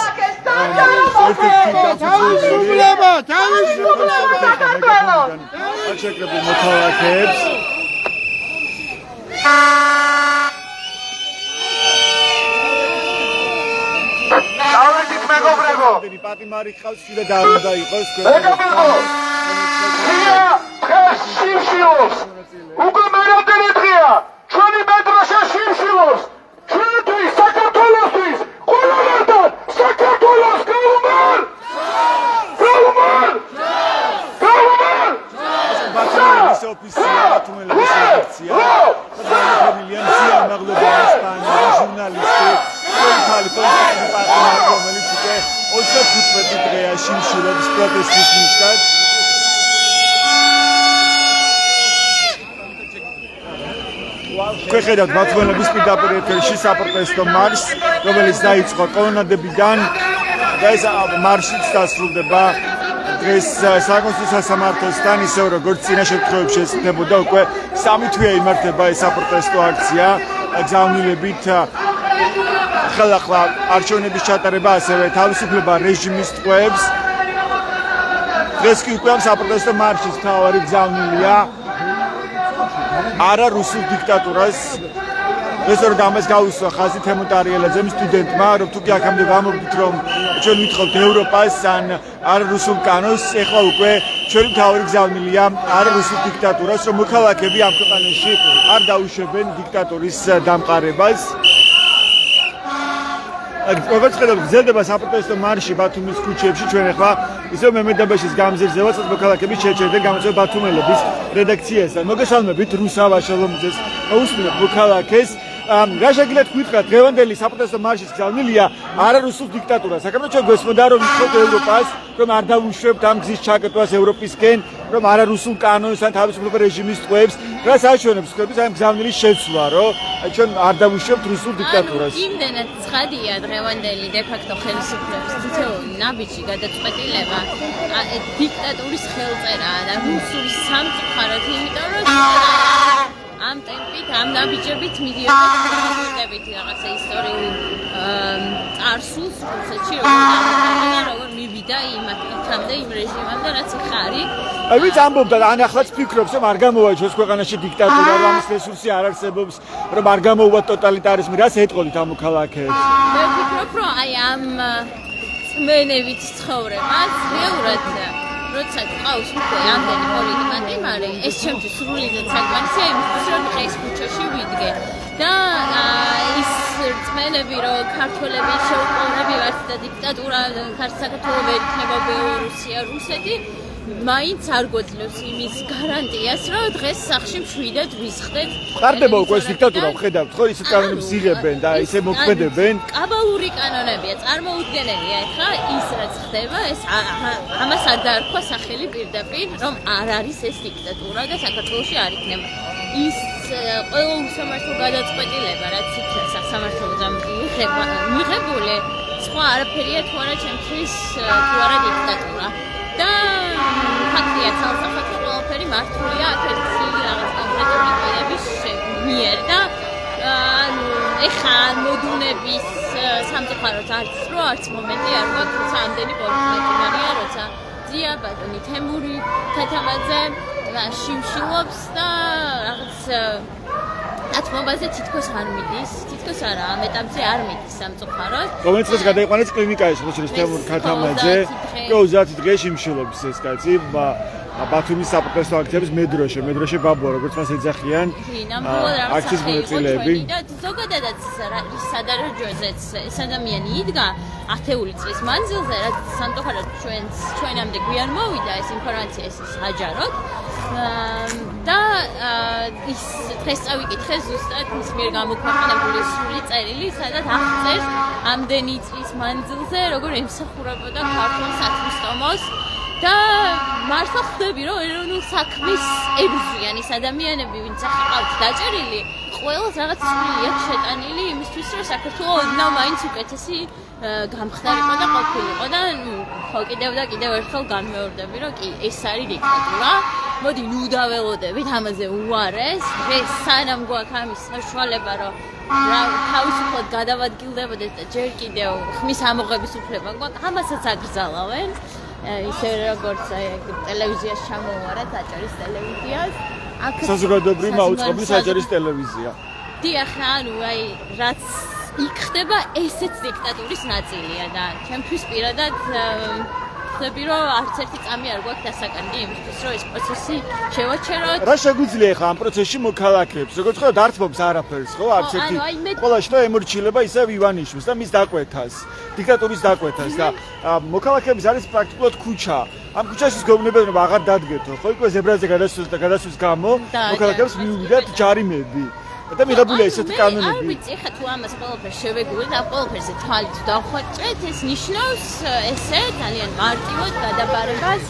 ერთ-ერთი თავისუფლება აჩეკრებულ მოქალაქეებს დავით მეგობრებო პატიმარი ხავს შეიძლება და არ უნდა იყოს მეგობრებო ღია დღეს შიმშილობს. უკვე მერამდენი დღეა ჩვენი მედროშა შიმშილობს. ჩვენთვის, საქართველოსთვის, ყველგან საქართველოს გაუმარ! გაუმარ! გაუმარ! ბათუმელის ოფისია, ბათუმელის ოფისია. ფამილია მზიან მაღლობიანი ესპანელი ჟურნალისტი, პოლიტიკალი პოლიტიკური პარტნიორი, რომელიც უკვე 35 დღეა შიმშილობს პროტესტის ნიშნად. შეხედავთ ბათუმელების პირდაპირ ეთერში საპროტესტო მარშს, რომელიც დაიწყო კოლონადებიდან და ეს მარშიც დასრულდება დღეს საკონსტიტუციო სასამართლოსთან, ისევ როგორც წინა შემთხვევებში ეცნებოდა, უკვე 3 თვეა იმართება ეს საპროტესტო აქცია გზავნილებით ხელახლა არჩევნების ჩატარება, ასევე თავისუფლება რეჟიმის ტყვეებს. დღეს კი უკვე ამ საპროტესტო მარშის მთავარი გზავნილია არა რუსულ დიქტატურას. ეს რომ ამას გაუსვა ხაზი თემოთ არიელაძემ სტუდენტმა, რომ თუ კი აქამდე გამოვიდით, რომ ჩვენ ვითხოვთ ევროპას ან არა რუსულ კანონს, ეხლა უკვე ჩვენი მთავარი გზავნილია არა რუსულ დიქტატურას, რომ მოქალაქეები ამ ქვეყანაში არ დაუშვებენ დიქტატურის დამყარებას. როგორც ხედავთ, გრძელდება საპროტესტო მარში ბათუმის ქუჩებში. ჩვენ ახლა ისევ მემედაბაშის გამზირზევა მოქალაქეები შეჩერდნენ გამოწვევა ბათუმელების რედაქციასთან. მოგესალმებით რუსავა შალომიძეს, მოусმინეთ მოქალაქეს. რა შეგიძლიათ გითხრათ, დღევანდელი საპროტესტო მარშის გზავნილია არა რუსულ დიქტატურას. საკუთრებულად ჩვენ გვესმოდა, რომ ვითხოვთ ევროპას, რომ არ დავუშვებთ ამ გზის ჩაკეტვას ევროპისკენ, რომ არა რუსულ კანონს ან თავისუფლება რეჟიმის ტყვეებს. რა საჩვენებს ხდებით ამ გზავნილის შეცვლა, რომ ჩვენ არ დავუშვებთ რუსულ დიქტატურას. იმდენად ცხადია დღევანდელი დე-ფაქტო ხელისუფლების თითოეული ნაბიჯი გადაწყვეტილება დიქტატურის ხელწერაა და რუსული სამწუხაროდ, იმიტომ რომ ამ ტემპით, ამ ნაბიჯებით მიდიოდა რაღაცა ისტორიულ წარსულს რუსეთში, როგორ მივიდა იქამდე იმ რეჟიმამდე, რაც ხარი. ვინც ამბობდა, ან ახლაც ფიქრობს, რომ არ გამოვაჩოს ქვეყანაში დიქტატურა, რომ ამის რესურსი არ არსებობს, რომ არ გამოვუვათ ტოტალიტარიზმი, რას ეტყოდით ამ მოქალაქეებს? მე ვფიქრობ, რომ აი ამ წმენებით ცხოვრებას რეალურად როცა გყავს უკვე ამდენი პოლიტიკა მდგომარე, ეს ჩემთვის სრულიად საკმარისია იმისთვის, რომ დღეს ქუჩაში ვიდგე და ის რწმენები, რომ ქართველები შეუპოვნები ვართ და დიქტატურა საქართველოს ვერ იქნება ბელორუსია, რუსეთი, მაინც არ გვეძლევს იმის გარანტიას, რომ დღეს სახლში მშვიდად ვისხდეთ. ტარდება უკვე ეს დიქტატურა, ხედავთ ხო, ისეთ კანონებს იღებენ და ისე მოქმედებენ. კაბალური კანონებია, წარმოუდგენელია. ეხლა ის რაც ხდება, ეს ამას არ დაარქვა სახელი პირდაპირ, რომ არ არის ეს დიქტატურა და საქართველოში არ იქნება. ის ყველა უსამართლო გადაწყვეტილება, რაც იქნა სასამართლოდან მიღებული, სხვა არაფერია თუ არა ჩემთვის თუ არა დიქტატურა. და ფაქტია, ცალსახელო ყველაფერი მართულია აქ-ერთი რაღაც კონკრეტული პირების მიერ და ეხა მოდუნების სამწუხაროდ არც მომენტი არ გვაქვს, როცა ამდენი პოლიტიკარია, როცა ძია ბატონი თემური ქათამაძე შიმშილობს და რაღაც ათმობაზე თითქოს არ მიდის, თითქოს არა, ამ ეტაპზე არ მიდის სამწუხაროდ. რომელიც დღეს გადაიყვანეს კლინიკაში, ხოჩრის თემურ ქათამაძე, 30 დღე შიმშილობს ეს კაცი, ბათუმის საპროტესტო აქციების მედროშე ბაბუა, როგორც მას ეძახიან აქციის მონაწილეები. და ზოგადადაც სადარაჯოზეც ეს ადამიანი იდგა ათეული წლის მანძილზე, რაც სამწუხაროდ ჩვენამდე გვიან მოვიდა ეს ინფორმაცია, ეს საჯაროდ. და ის დღეს წავიკითხე ზუსტად მის მიერ გამოქვეყნებული სრული წერილი, სადაც აღწერს ამდენი წლის მანძილზე, როგორ ემსახურებოდა ქართულ სათვისტომოს და მართლა ხვდები, რომ ეროვნულ საქმის ებრძვიან ის ადამიანები, ვინც ახალთ დაჭერილი, ყველას რაღაც სრული აქვს შეტანილი იმისთვის, რომ საქართველოს ოდნავ მაინც უკეთესი გამხდარიყო და ყოფილიყო და ხო კიდევ ერთხელ განმეორდები, რომ კი ეს არის დიქტატურა. მოდი ნუ დაველოდებით ამაზე უარეს. დღეს სანამ გვაქვს ამის საშუალება, რომ თავისუფლად გადავადგილდებოდეთ და ჯერ კიდევ ხმის ამოღების უფლება გვაქვს, ამასაც აკრძალავენ. ისე როგორც ტელევიზიაში ჩამოვარეთ, აჭარის ტელევიზიას. საზოგადოებრივი მაუწყებლის აჭარის ტელევიზია. დიახ, ანუ აი რაც იქ ხდება, ესეც დიქტატურის ნაწილია და ჩემთვის პირადად ხვდები რომ არც ერთი წამი არ გვაქვს დასაკარგი იმისთვის რომ ეს პროცესი შევაჩეროთ. რა შეგვიძლია ახლა ამ პროცესში მოქალაქეებს როგორც ხო დართმობს არაფერს ხო არც ერთი ყველა შტო ემორჩილება ისევ ივანიშვილს და მის დაკვეთას დიქტატურის დაკვეთას და მოქალაქეების არის პრაქტიკულად ქუჩა ამ ქუჩაში გეუბნებიან რომ აღარ დადგეთო ხო იქვე ზებრაზე გადასვლის გამო მოქალაქეებს მიუვიდათ ჯარიმები და მიღებულია ესეთი კანონები. არ ვიცი, ხა თუ ამას ყველაფერს შევეგუოთ, ამ ყველაფერზე თვალით დავხვეწეთ, ეს ნიშნავს ესე ძალიან მარტივად გადაბარებას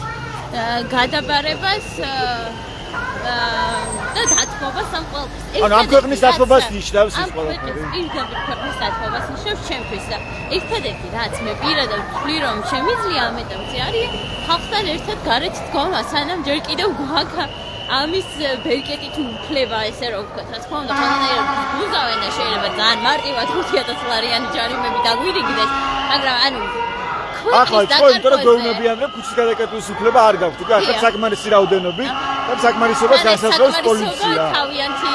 და დათმობას ამ ყველაფერს. ანუ ამ ქვეყნის დათმობას ნიშნავს ეს ყველაფერი. პირდაპირ ქვეყნის დათმობას ნიშნავს ჩემთვის და ერთადერთი რაც მე პირადად ვთვლი რომ შემიძლია ამ ეტაპზე არის ხალხთან ერთად გარეთ დგომა, სანამ ჯერ კიდევ გვაქვს ამის ბერკეტი თუ უფლება ესე რომ ვთქვათ, რა თქმა უნდა, ყველანაირად გუზავენ და შეიძლება ძალიან მარტივად 5000 ლარიანი ჯარიმები დაგვირიგდეს, მაგრამ ანუ ახლა ხო იმიტომ რომ გეუბნებიან რომ ქუჩის გადაკეტვის უფლება არ გაქვთ, უკვე ახლა საკმარისი რაოდენობით და საკმარისობას განსაზღვრავს პოლიცია. თავიანთი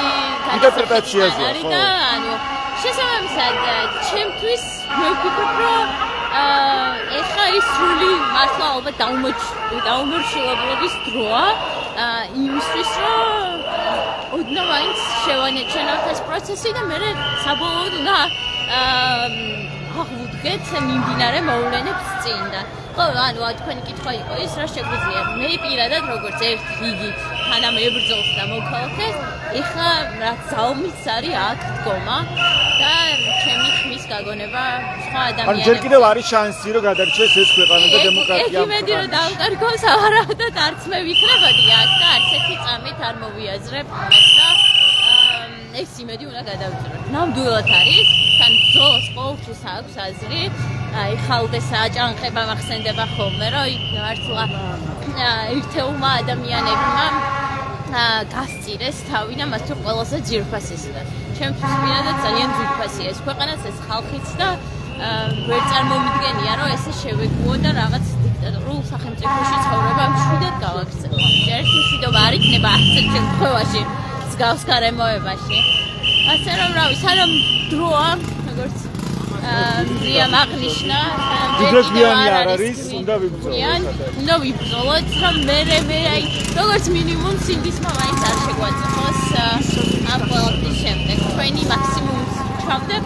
ინტერპრეტაციაზე არის და ანუ შესაბამისად ჩემთვის მე ვფიქრობ რომ ეხა ის სრული მართლა ალბათ დაუმორჩილებლობის დროა იმისთვის რომ ოდნავ მაინც შევანეჩენოთ ეს პროცესი და მე საბოლოოდ უნდა აღვდგეთ მიმდინარე მოვლენებს წინ და ხო ანუ თქვენი კითხვა იყო ის რა შეგვიძლია მე პირადად როგორც ერთ რიგით თანამებრძოლს და მოქალაქეს ეხა რაც ძალმიც არის აქ დგომა და ჩემი ხმის გაგონება სხვა ადამიანებს ანუ ჯერ კიდევ არის შანსი რომ გადარჩეს ეს ქვეყანა და დემოკრატია. ეგ იმედი რომ დავკარგოს ავარაუდოდ არც მე ვიქნებოდი აქ და არც ერთი წამით არ მოვიაზრებ მას და ეს იმედი უნდა გადავწეროთ. ნამდვილად არის, თან ბრძოლას ყოველთვის აქვს აზრი, აი ხალხის აჭანყება მახსენდება ხოლმე, რომ მართლა ერთეულმა ადამიანებმა გასწირეს თავი და მას თუ ყველაზე ძირფასის და ჩემთვის პირადად ძალიან ძირფასია ეს ქვეყანაც ეს ხალხიც და ვერ წარმომიდგენია რომ ესე შევეგუო და რაღაც დიქტატორულ სახელმწიფოში ცხოვრება მშვიდად გავაქცევო. ერთი მშვიდობა არ იქნება არც ერთ შემთხვევაში მსგავს გარემოებაში. ასე რომ რავი, სანამ დროა, როგორც მრიამ აღნიშნა, დიდებიანი არ არის, უნდა ვიბრძოლოთ. უნდა ვიბრძოლოთ, რომ მე აი, როგორც მინიმუმ სინდისმა მაინც არ შეგვაწეხოს ამ ყველაფრის შემდეგ. ჩვენი მაქსიმუმს ვჩავდებ.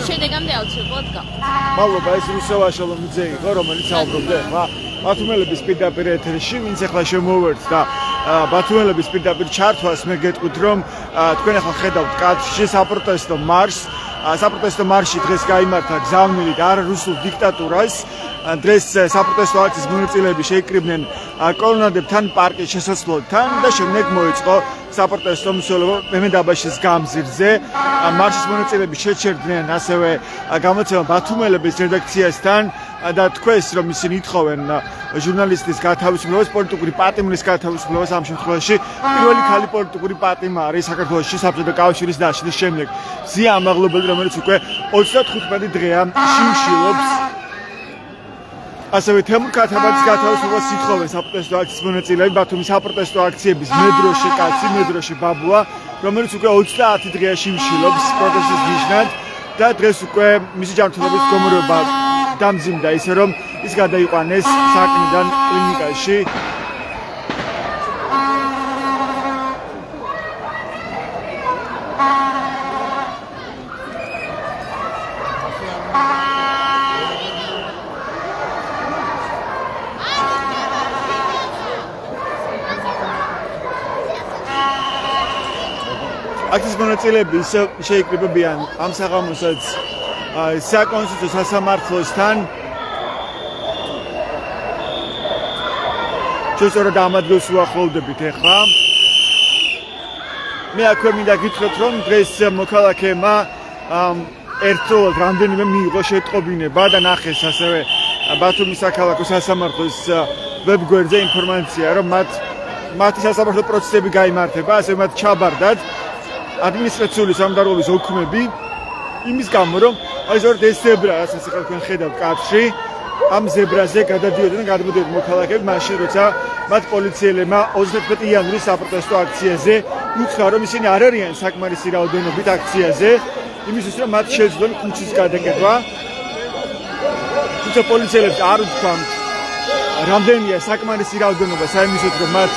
შედეგამდე აუცილებლად გავხდეთ. მადლობა, ეს რუსევა შოლომიძე იყო, რომელიც საუბრობდა ახლა ბათუმელების პირდაპირ ეთერში, ვინც ახლა შემოვერთ და ბათუმელების პირდაპირ ჩართვას მე გეტყვით, რომ თქვენ ახლა ხედავთ კადრში საპროტესტო მარშს. საპროტესტო მარში დღეს გაიმართა გზავნილით არარუსულ დიქტატურას. დღეს საპროტესტო აქციის მონაწილეები შეიკრიბნენ კოლონადებთან პარკის შესასვლელთან და შემდეგ მოეწყო საპროტესტო მსვლელობა მემედაბაშის გამზირზე. მარშის მონაწილეები შეჩერდნენ ასევე გამოცემა ბათუმელების რედაქციასთან და თქვეს რომ ისინი ითხოვენ ჟურნალისტის გათავისუფლებას, პოლიტიკური პატიმრის გათავისუფლებას ამ შემთხვევაში. პირველი ქალი პოლიტიკური პატიმა არის საქართველოში საბჭოთა კავშირის დაშლის შემდეგ. ზია ამაღლობელი, რომელიც უკვე 35 დღეა შიმშილობს. ასევე თემურ ქათაბაძის გათავისუფლებას ითხოვენ საპროტესტო აქციის მონაწილეები, ბათუმის საპროტესტო აქციების მედროში კაცი, მედროში ბაბუა, რომელიც უკვე 30 დღეა შიმშილობს პროტესტის ნიშნად და დღეს უკვე მისი ჯანმრთელობის მდგომარეობა დამძიმდა ისე რომ ის გადაიყვანეს საქმიდან კლინიკაში. აქციის მონაწილეები შეიკრიბებიან ამ საღამოსაც საკონსტიტუციო სასამართლოსთან. შესაძლოა ამ ადგილს უახლოვდებით ახლა. მე აქვე მინდა გითხრათ, რომ დღეს მოქალაქეებმა ერთდროულად რამდენიმე მიიღო შეტყობინება და ნახეს ასევე ბათუმის საქალაქო სასამართლოს ვებგვერდზე ინფორმაცია, რომ მათი სასამართლო პროცესები გაიმართება, ასევე მათ ჩაბარდათ ადმინისტრაციული სამმართველობის ოქმები იმის გამო, რომ აი ზოგადად ეს ზებრა, რასაც ახლა თქვენ ხედავთ კადრში, ამ ზებრაზე გადადიოდნენ და გადმოდიოდნენ მოქალაქეები მაშინ, როცა მათ პოლიციელებმა 31 იანვრის საპროტესტო აქციაზე უთხრა, რომ ისინი არ არიან საკმარისი რაოდენობით აქციაზე, იმისთვის, რომ მათ შეძლონ ქუჩის გადაკეტვა. თუმცა პოლიციელებს არ უთქვამთ რამდენია საკმარისი რაოდენობა საიმისოდ რომ მათ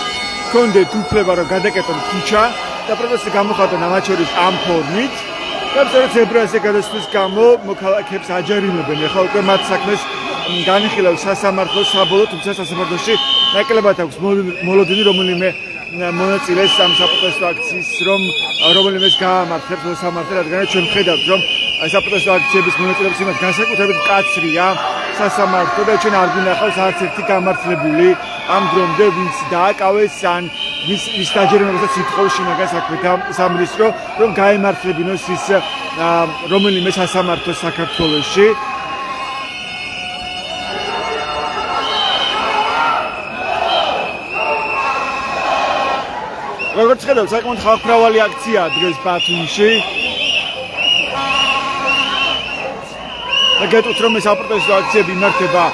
ჰქონდეთ უფლება რომ გადაკეტონ ქუჩა და პროტესტი გამოხატონ ამათ შორის ამ ფორმით და სწორედ ზებრაზე გადასვლის გამო მოქალაქეებს აჯარიმებენ ეხლა უკვე მათ საქმეს განიხილავს სასამართლოს საბოლოო თუმცა სასამართლოში ნაკლებად აქვს მოლოდინი რომელიმე მონაწილეს ამ საპროტესტო აქციის რომელიმეს გაამართლებს მოსამართლე რადგანაც ჩვენ ვხედავთ რომ საპროტესტო აქციების მონაწილეებს იმას განსაკუთრებით მკაცრია სასამართლო და ჩვენ არ გვინახავს არც ერთი გამართლებული ამ დრომდე ვინც დააკავეს ან ვის დაჯერებასაც ითხოვს შინაგან საქმეთა სამინისტრო რომ გაემართლებინოს ის რომელიმე სასამართლო საქართველოში როგორც ხედავთ, საკმაოდ ხალხმრავალი აქციაა დღეს ბათუმში. და გეტყვით რომ ეს საპროტესტო აქციები იმართება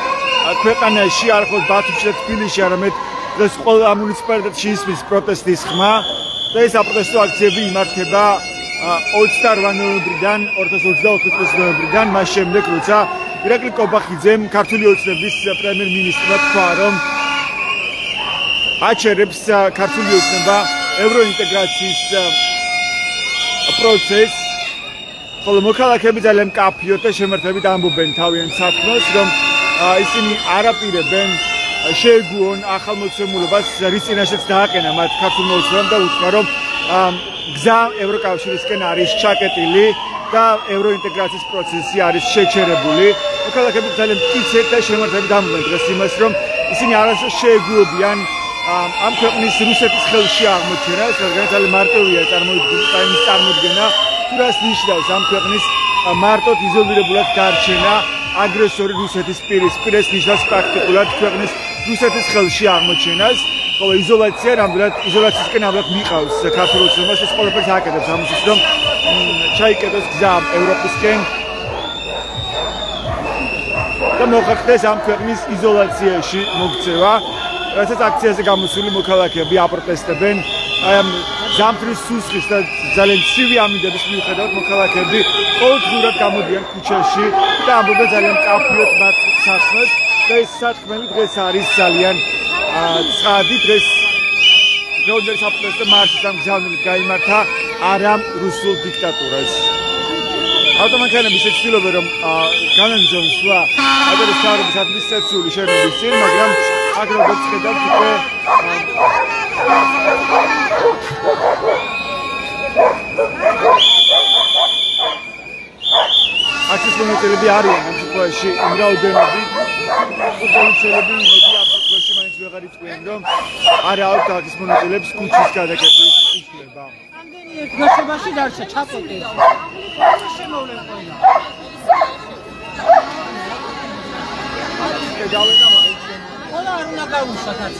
ქვეყანაში, არ მხოლოდ ბათუმში და თბილისში, არამედ დღეს ყველა მუნიციპალიტეტში ისმის პროტესტის ხმა და ეს საპროტესტო აქციები იმართება 28 ნოემბრიდან 2024 წლის ნოემბრიდან, მას შემდეგ, როცა ირაკლი კობახიძემ ქართული ოცნების პრემიერ-მინისტრმა თქვა, რომ აჩერებს ქართული ოცნება ევროინტეგრაციის პროცესს, ხოლო მოქალაქეები ძალიან მკაფიოდ და შემართებით ამბობენ თავიანთ საქმეს, რომ ისინი არაპირებენ შეეგუონ ახალმოცემულობას, რის წინაშეც დააყენა მათ ქართულმა ოცნებამ და უთქვა, რომ გზა ევროკავშირისკენ არის ჩაკეტილი და ევროინტეგრაციის პროცესი არის შეჩერებული. მოქალაქეები ძალიან მტკიცედ და შემართებით ამბობენ დღეს იმას, რომ ისინი არასდროს შეეგუებიან ამ ქვეყნის რუსეთის ხელში აღმოჩენას, რადგან ძალიან მარტივია წარმოდგენა, თუ რას ნიშნავს ამ ქვეყნის მარტოდ იზოლირებულად გარჩენა აგრესორი რუსეთის პირისპირ, ეს ნიშნავს პრაქტიკულად ქვეყნის რუსეთის ხელში აღმოჩენას, ხოლო იზოლაცია ნამდვილად იზოლაციისკენ ამბობ მიყავს ქართულ ოცნებას, ეს ყველაფერს აკეთებს ამისთვის, რომ ჩაიკეტოს გზა ევროპისკენ და მოხდეს ამ ქვეყნის იზოლაციაში მოქცევა. რასაც აქციაზე გამოსული მოქალაქეები აპროტესტებენ აი ამ ზამთრის სუსხის და ძალიან ცივი ამინდების მიუხედავად მოქალაქეები ყოველდღურად გამოდიან ქუჩაში და ამბობენ ძალიან მკაფიოდ მათ საქმეს და ეს საქმე დღეს არის ძალიან ცხადი დღეს გეოლოგიური საპროტესტო მარშის ამ გზავნილით გაიმართა არამ რუსულ დიქტატურას. ავტომანქანების ეცდილობენ რომ განაგრძონ სვლა ადმინისტრაციის ადმინისტრაციული შენობების წინ, მაგრამ აქ როგორც ხედავთ უკვე აქციის მონაწილეები არიან ამ შემთხვევაში იმ რაოდენობით პოლიციელები იმედი ამ შემთხვევაში მაინც ვეღარ იტყვიან რომ არა აქვთ აქციის მონაწილეებს ქუჩის გადაკეტვის უფლება. რამდენი ერთგაშობაში დარჩა ჩაკეტეს შემოვლება ყველა არ უნდა გავუშვათ არც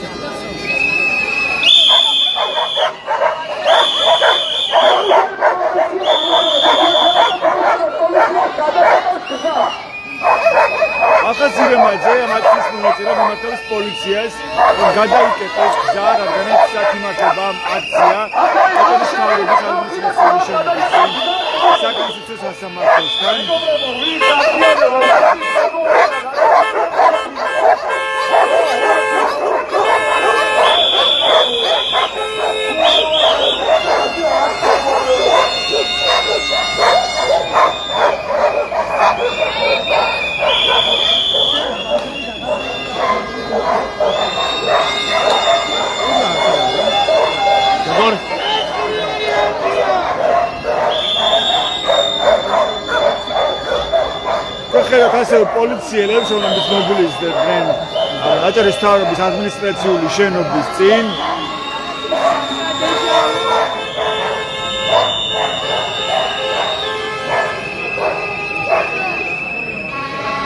ახაზირემაძე ამათის მონაწილე მიმართავს პოლიციას რომ გადაიკეტოს გზა, რადგანაც იმართება აქცია ეტონის მთავრობის ადმინისტრაციული შენობების წინ საკონსტიტუციო სასამართლოსთან. ხედავთ ასევე პოლიციელებს, რომლებიც მობილიზდებენ აჭარის მთავრობის ადმინისტრაციული შენობის წინ.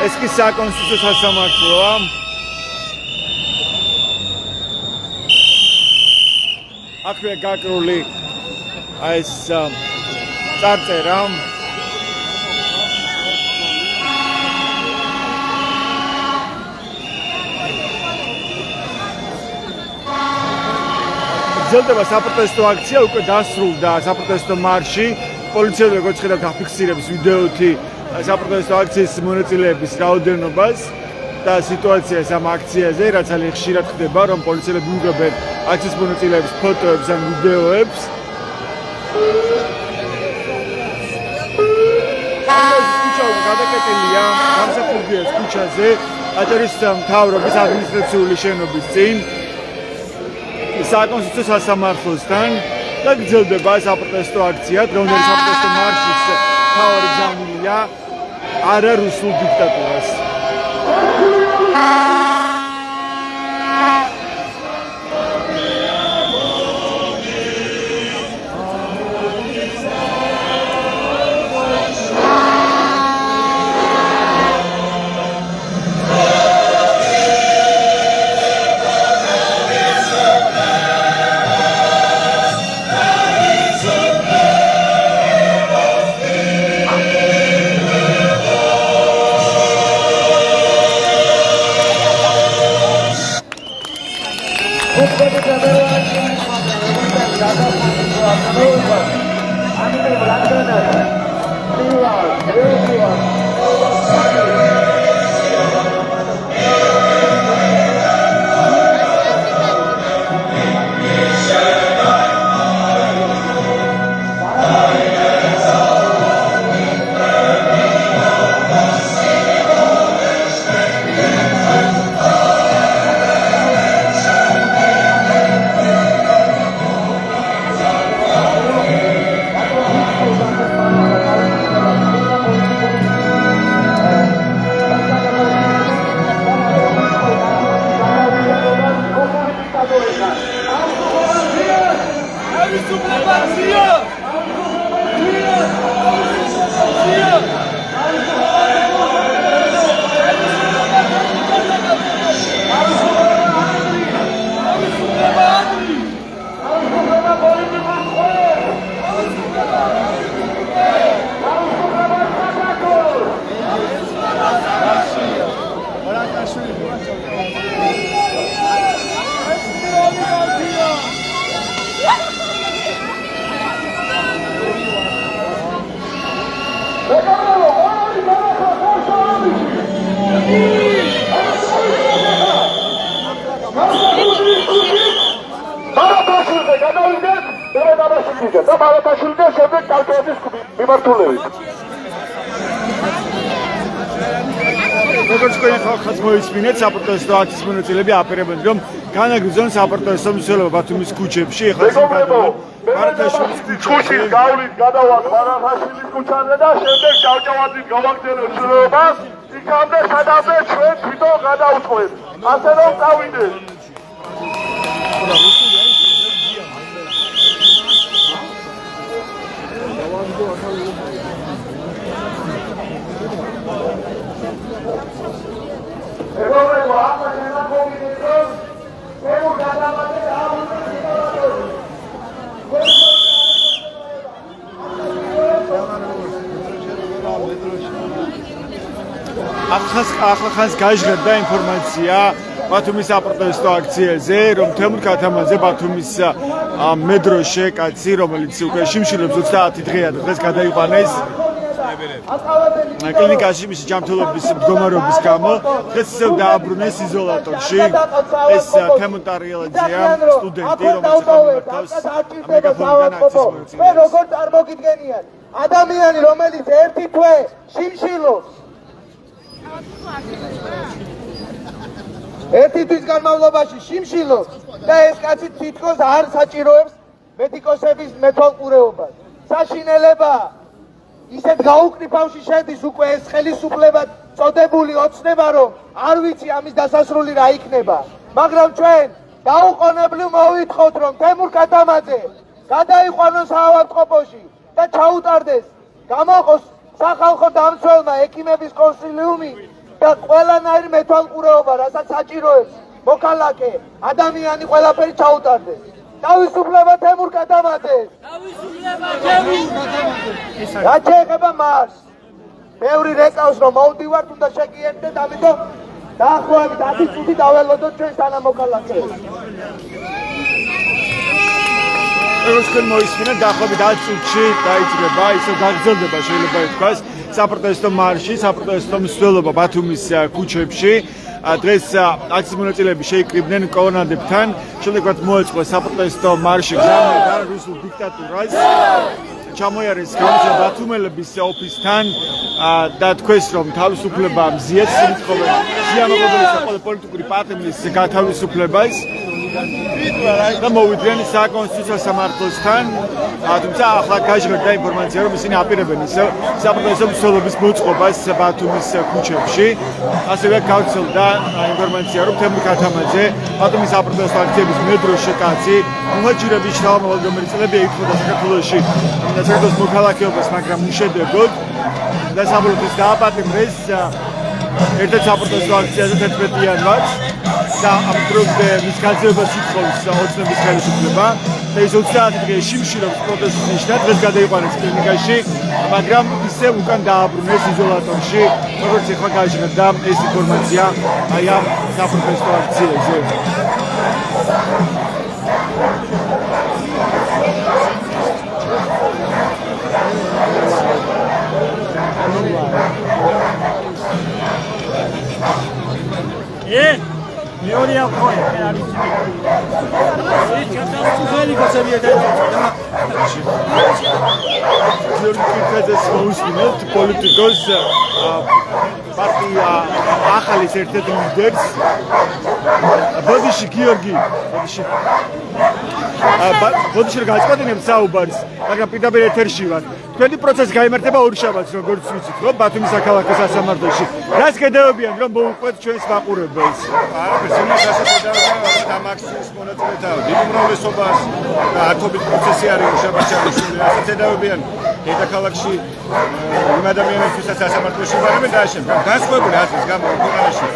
ეს კი საკონსტიტუციო სასამართლოა. აქვეა გაკრული ეს წარწერა. გრძელდება საპროტესტო აქცია, უკვე დასრულდა საპროტესტო მარში. პოლიციელი როგორც ხედავთ აფიქსირებს ვიდეოთი საპროტესტო აქციის მონაწილეების რაოდენობას და სიტუაციას ამ აქციაზე, რაც ძალიან ხშირად ხდება, რომ პოლიციელები მიიღებენ აქციის მონაწილეების ფოტოებს ან ვიდეოებს. გადაკეტილია გამსახურდიას ქუჩაზე, აჭარის მთავრობის ადმინისტრაციული შენობის წინ, საკონსტიტუციო სასამართლოსთან და გრძელდება საპროტესტო აქცია, დღევანდელი საპროტესტო მარშის მთავარი გზავნილია არა რუსულ დიქტატურას. როგორც თქვენ ხალხს მოისმინეთ, საპროტესტო აქციის მონაწილეები აპირებენ, რომ განაგრძონ საპროტესტო მსვლელობა ბათუმის ქუჩებში, ეხლა მარათაშვილის ქუჩაზე გავლით გადავალთ მარათაშვილის ქუჩაზე და შემდეგ შავჭავაძის გავაგრძელოთ მსვლელობას, იქამდე სადამდე ჩვენ თვითონ გადავწყვეტ. ასე რომ წავიდეთ. ახლა გაჟღერდა ინფორმაცია ბათუმის საპროტესტო აქციაზე, რომ თემურ ქათამაძე ბათუმის მეტროში კაცი, რომელიც უკვე შიმშილობს 30 დღეა დღეს გადაიყვანეს კლინიკაში მისი ჯანმრთელობის მდგომარეობის გამო, დღეს ისევ დააბრუნეს იზოლატორში. ეს თემურ ტარიელაძეა, სტუდენტი, რომელიც ხომართავს მეგაფონიდან აქციის მონაწილეებს. როგორ წარმოგიდგენიათ ადამიანი, რომელიც ერთი თვე შიმშილობს ერთი თვის განმავლობაში შიმშილობს და ეს კაცი თითქოს არ საჭიროებს მედიკოსების მეთვალყურეობას. საშინელება ისეთ გაუკრიფავში შედის უკვე ეს ხელისუფლება წოდებული ოცნება, რომ არ ვიცი ამის დასასრული რა იქნება, მაგრამ ჩვენ დაუყოვნებლივ მოვითხოვთ, რომ თემურ ქათამაძე გადაიყვანოს საავადმყოფოში და ჩაუტარდეს, გამოყოს სახალხო დამცველმა ექიმების კონსილიუმი და ყველანაირი მეთვალყურეობა, რასაც საჭიროებს მოქალაქე ადამიანი, ყველაფერი ჩაუტარდეს. თავისუფლება თემურ ქათამაძეს! თავისუფლება თემურ ქათამაძეს! რაც შეეხება მას, ბევრი რეკავს რომ მოვდივართ, უნდა შეგიერთდეთ, ამიტომ დაახლოებით 10 წუთი დაველოდოთ ჩვენ თანამოქალაქეებს. როგორც თქვენ მოისმინეთ, დაახლოებით 10 წუთში დაიწყება, ისე გაგრძელდება შეიძლება ითქვას, საპროტესტო მარში, საპროტესტო მსვლელობა ბათუმის ქუჩებში. დღეს აქციის მონაწილეები შეიკრიბნენ კოლონადებთან, შემდეგ მათ მოეწყო საპროტესტო მარში გზავნიდა რუსულ დიქტატურას. ჩამოიარეს გამოსა ბათუმელების ოფისთან და თქვეს რომ თავისუფლება მზიეთ სიმთხოვენ სიამაყობელი საყოველთაო პოლიტიკური პარტიის გათავისუფლებას და მოვიდნენ საკონსტიტუციო სამართლოსთან, თუმცა ახლა გაჟღერდა ინფორმაცია რომ ისინი აპირებენ ისევ საპროტესტო მსვლელობის მოწყობას ბათუმის ქუჩებში. ასევე გავრცელდა ინფორმაცია რომ თემურ ქათამაძე ბათუმის საპროტესტო აქციების მედროშე კაცი მუჰაჯირების შთამომავალი რომელიც წლებია ითხოვდა საქართველოში საქართველოს მოქალაქეობას, მაგრამ უშედეგოდ და საბოლოოდ ის დააპატიმრეს ერთ-ერთ საპროტესტო აქციაზე 11 იანვარს და ამ დროზე მის განძევებას ითხოვს ოცნების ხელისუფლება და ის 30 დღე შიმშილობს პროტესტის ნიშნად, დღეს გადაიყვანეს კლინიკაში, მაგრამ ისევ უკან დააბრუნეს იზოლატორში, როგორც ახლა გაჟღერდა ეს ინფორმაცია აი ამ საპროტესტო აქციაზე. Meoria foi, era isso. Ele conseguia dar. Გიორგის მოუსმინეთ პოლიტიკოს პარტია ახალის ერთ-ერთ ლიდერს ბოდიში გიორგი ბოდიში გაწყობინებს საუბარს, მაგრამ პირდაპირ ეთერში ვარ. თქვენი პროცესი გაიმართება ორშაბათს, როგორც ვიცით, რომ ბათუმის საქალაქო სასამართლოში. რას გედეობიან, რომ მოუყვეთ ჩვენს მაყურებელს? არაფერს, იმას ასეთებდა დამაქციის მონაწილეთა დიდ უმრავლესობას და ათობით პროცესი არის ორშაბათს აღნიშნული. ასეთებდიან დედაქალაქში იმ ადამიანებსაც სასამართლოში ვარებენ და ასე. განსხვავებული აზრის გამო ქვეყანაში